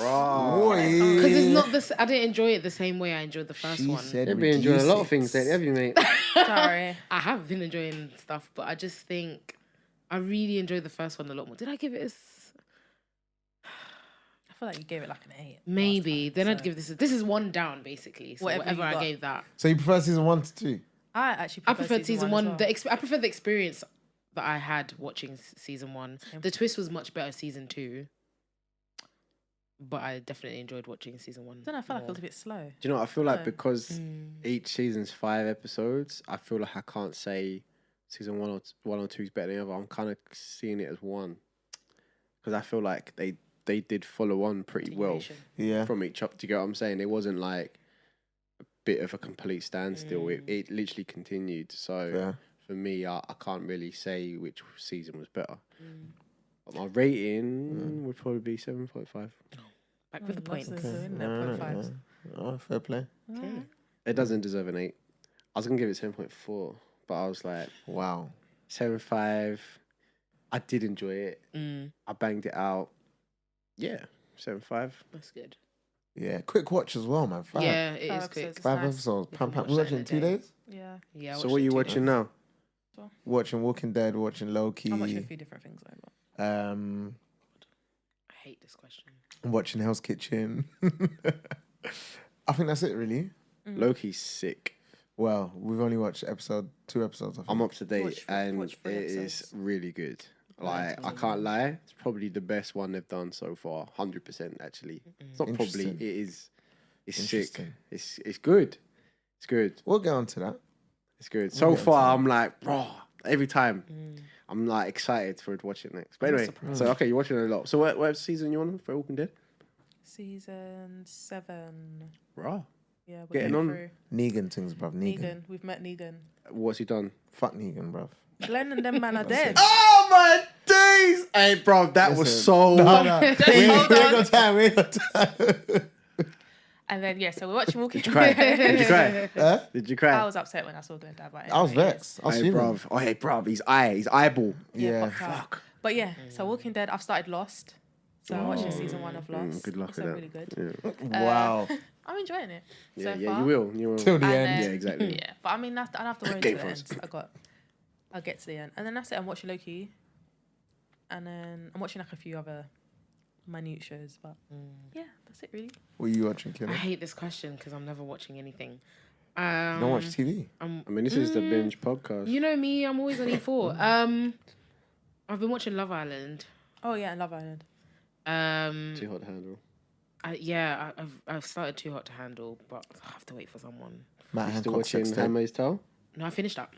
Boy. it's not this. I didn't enjoy it the same way I enjoyed the first She one. said You've been enjoying a lot of reduce things, it. have you, mate? sorry. I have been enjoying stuff, but I just think I really enjoyed the first one a lot more. Did I give it a I feel like you gave it like an 8. maybe? last time, Then I'd so- give this is 1 down basically. So Whatever whatever you I got. gave that, So you prefer season 1 to 2? I actually I preferred season 1. as well. I prefer the experience that I had watching season 1. The twist was much better season 2, but I definitely enjoyed watching season 1. I don't know. I feel like it more. was a bit slow. Do you know what? I feel like No. because each season's 5 episodes, I feel like I can't say season 1 or 2 is better than the other. I'm kind of seeing it as one because I feel like they did follow on pretty well Continuation. Yeah. from each other. Do you get what I'm saying? It wasn't like a bit of a complete standstill. It literally continued. So Yeah. for me, I can't really say which season was better. But my rating would probably be 7.5. Back with the points. Oh, fair play. Okay. It doesn't deserve an 8. I was going to give it 7.4, but I was like, Wow. 7.5. I did enjoy it. I banged it out. Yeah, 7.5. That's good. Yeah. Quick watch as well, man. 5. Yeah, it 5 is quick. episodes. 5 Nice. episodes. You Pam, can pam. watch We that watching in in a 2 day. days? Yeah. Yeah. I So watched what are it you too. watching now? Watching Walking Dead, watching Loki. I'm watching a few different things. Like I hate this question. I'm watching Hell's Kitchen. I think that's it, really. Loki's sick. Well, we've only watched 2 episodes. I think. I'm up to date Watch- and watch 3 it is episodes. really good. Like, I can't lie. It's probably the best one they've done so far. 100% actually. It's not probably. Interesting. It is. It's sick. Interesting. It's good. It's good. We'll get on to that. It's good. So get far, onto I'm like, bro. Every time, I'm like excited for watching it next. But anyway, so okay, you're watching a lot. So what season you on for Walking Dead? Season 7. Raw. Yeah, we're Getting getting on. through. Negan things, bruv. Negan. Negan. We've met Negan. What's he done? Fuck Negan, bruv. Glenn and them man are dead. Oh my days! Hey, bro, that was Listen. so. No. we ain't got time. We ain't got time. And then, yeah, so we're watching Walking Did you cry? Did you cry? Huh? Did you cry? I was upset when I saw Glenn die, but I was anyway, vexed. I was Hey, fuming. bruv. Oh, hey, bruv. His eyeball. Yeah. popped out. But yeah, so Walking Dead, I've started Lost. So I'm watching season 1 of Lost. Good luck It's with that. really good. Yeah, Wow. I'm enjoying it yeah, so yeah. far. You will. You will. Till the And end. then- Yeah, exactly. Yeah, but I mean, I don't have to worry Game to the Thrones. end. I'll get to the end. And then that's it. I'm watching Loki. And then I'm watching like a few other minute shows. But yeah, that's it really. What are you watching, I Killer? hate this question because I'm never watching anything. You don't watch TV? I mean, this is the Binge Podcast. You know me, I'm always on E4. I've been watching Love Island. Oh yeah, and Love Island. Too hot to handle. I've started Too Hot to Handle, but I have to wait for someone. Matt Still Hancock watching sex tape. Handmaid's Tale? No, I finished that.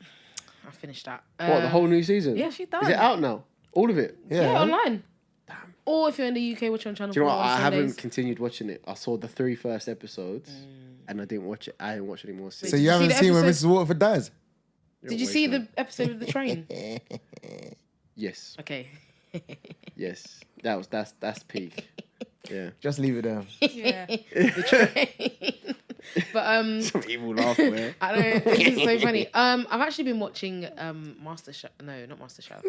What, the whole new season? yeah, She done. Is it out now? All of it? Yeah, online. Damn. Or if you're in the UK, watch on Channel Do you know 4 what? on I haven't Sundays. continued watching it. I saw the 3 first episodes and I didn't watch it. I didn't watch any more. So Did you you see haven't the seen when episode? Mrs. Waterford dies? Did you see the episode of the train? Yes. Okay. Yes. That's peak. Yeah. Just leave it there. Yeah. The train. But Some evil laugh, man. I know it's so funny. I've actually been watching MasterChef. No, not MasterChef.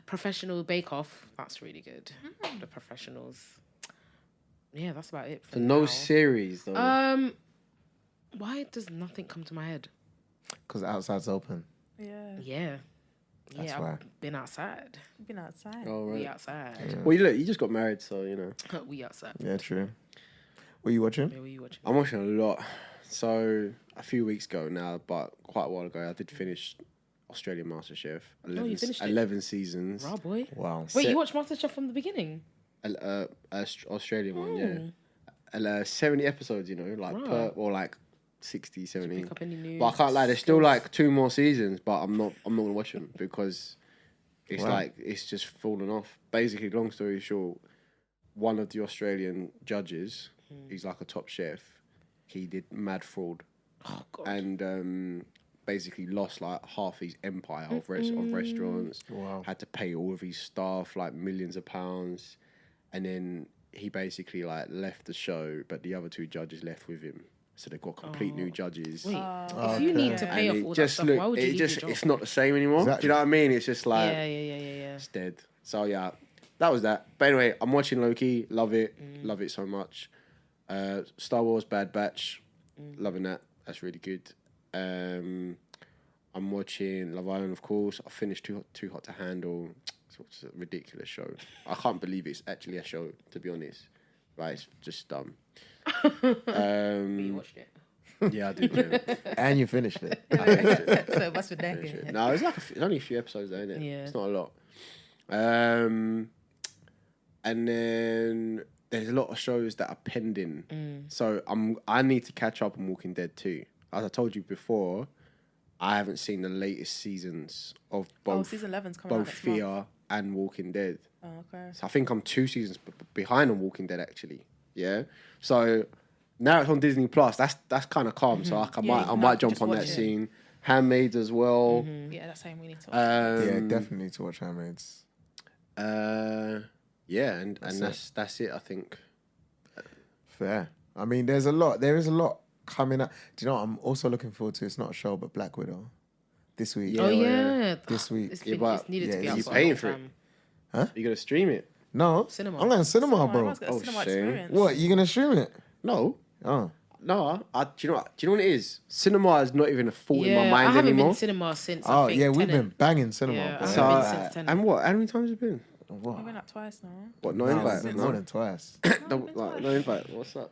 Professional Bake Off. That's really good. The professionals. Yeah, that's about it. For So no now. series though. Why does nothing come to my head? Because outside's open. Yeah. Yeah. That's yeah, why. I've been outside. You've been outside. Oh We right. outside. Well, you just got married, so you know. We outside. Yeah, true. What are you watching? Where were you watching? I'm watching a lot. So a few weeks ago now, but quite a while ago, I did finish Australian MasterChef. 11, you finished it? 11 seasons. Raw boy. Wow. Wait, Set- you watched MasterChef from the beginning? Australian one, yeah. Mm. And 70 episodes, you know, like Right. or like 60, 70. Pick up any news? But I can't lie, there's still like 2 more seasons, but I'm not gonna watch them because it's Wow. like it's just fallen off. Basically, long story short, one of the Australian judges, he's like a top chef. He did mad fraud Oh, God. and basically lost like half his empire of restaurants. Wow. Had to pay all of his staff like millions of pounds, and then he basically like left the show, but the other 2 judges left with him. So they've got complete new judges. Wait, Oh, if you need to okay. pay And off it all that just stuff, look, why would you it leave just your job? it's not the same anymore. Exactly. Do you know what I mean? It's just like Yeah. it's dead. So yeah, that was that. But anyway, I'm watching Loki. Love it. Love it so much. Star Wars Bad Batch. Loving that. That's really good. I'm watching Love Island, of course. I finished Too Hot to Handle. It's a ridiculous show. I can't believe it's actually a show, to be honest. Like, it's just dumb. You watched it. Yeah, I did. Yeah. And you finished it. So it must be there. No, it's like it's only a few episodes, though, isn't it? Yeah. It's not a lot. And then there's a lot of shows that are pending. So I need to catch up on Walking Dead too. As I told you before, I haven't seen the latest seasons of both season 11's coming out both next Fear month. and Walking Dead. Oh, okay. So I think I'm 2 seasons behind on Walking Dead actually. Yeah. So now it's on Disney Plus. That's kind of calm. So I Yeah, might you jump just on watch that it. scene. Handmaids as well. Yeah, that's saying we need to watch. Yeah, definitely need to watch Handmaids. Yeah, and that's it. I think. Fair. I mean, there is a lot coming up. Do you know what I'm also looking forward to? It's not a show, but Black Widow. This week. Oh Yeah, yeah. This week. It's, Yeah, been, but it's needed to yeah, be you out you for a paying long for it? time. You gonna stream it? No. Cinema. I'm going cinema, bro. Everyone's got a Oh, cinema shame. experience. What? You gonna stream it? No. Oh. No, do you know what it is? Cinema is not even a thought in Yeah, my I mind haven't anymore. been cinema since. Oh I think yeah, we've Tenet. been banging cinema, Yeah, bro. I So, haven't been since Tenet. and what? How many times have you been? What? We went up twice now. What? No No, invite. more No, than twice. no, like, no invite. What's up?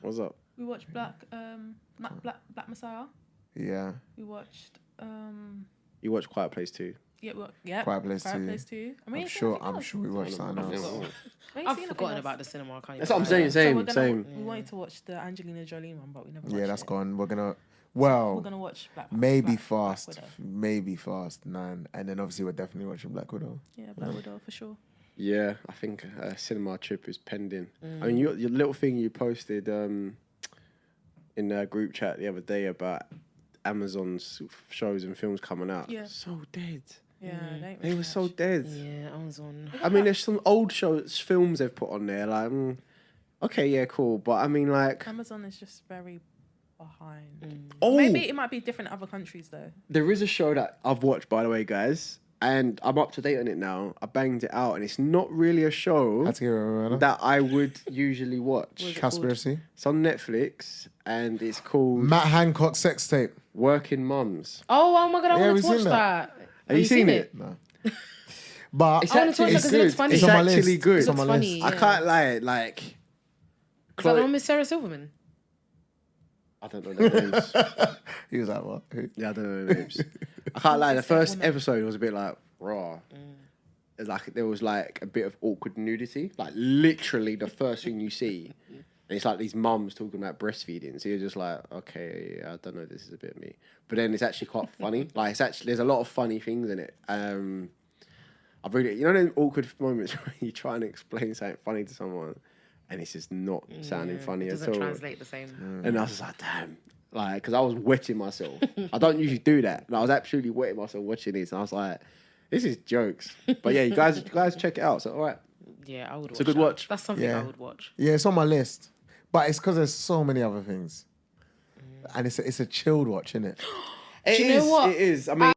What's up? We watched Black Messiah. Yeah. We watched You watch Quiet Place too. Quiet Place 2. I mean, I'm sure we watched that now. I've forgotten about the cinema. I can't That's even what I'm lie. saying. Same. We wanted to watch the Angelina Jolie one, but we never watched Yeah, that's it. gone. We're gonna. We're Well, gonna watch Black. maybe Black fast. Widow. Maybe fast. None. And then obviously we're definitely watching Black Widow. Yeah, Black Widow for sure. Yeah, I think a cinema trip is pending. I mean, your little thing you posted in the group chat the other day about Amazon's shows and films coming out. Yeah. So dead. Yeah, They were so dead. Yeah, Amazon. I mean, there's some old films they've put on there. Like, okay, yeah, cool. But I mean, like, Amazon is just very behind. oh, Maybe it might be different in other countries though. there is a show that I've watched, by the way, guys, and I'm up to date on it now. I banged it out, and it's not really a show Had to give it a run. that I would usually watch. Conspiracy. It's on Netflix, and it's called Matt Hancock sex tape. Working Mums. Oh my god, I Yeah, want we've to watch seen that. Have you seen it? No. But It's I wanna actually watch that 'cause it good. looks funny. It's It's on my actually list. good. It's on my Looks funny, list. yeah. I can't lie. Like, Is that the Chloe- one with Sarah Silverman? I don't know their names. he was like, what? Who? Yeah, I don't know their names. I can't lie. The first episode was a bit like raw. It's like there was like a bit of awkward nudity. Like literally the first thing you see, and it's like these mums talking about breastfeeding. So you're just like, okay, I don't know. This is a bit me. But then it's actually quite funny. Like it's actually there's a lot of funny things in it. I've really, you know, them awkward moments where you try and explain something funny to someone, and it's just not sounding funny It at doesn't all. translate the same. And I was just like, damn. Like, because I was wetting myself. I don't usually do that. And I was absolutely wetting myself watching this. And I was like, this is jokes. But yeah, you guys check it out. So, all right. Yeah, I would watch a good that. watch. That's something Yeah. I would watch. Yeah, it's on my list. But it's because there's so many other things. And it's a chilled watch, isn't it? It Do you know is, what? It is. I mean,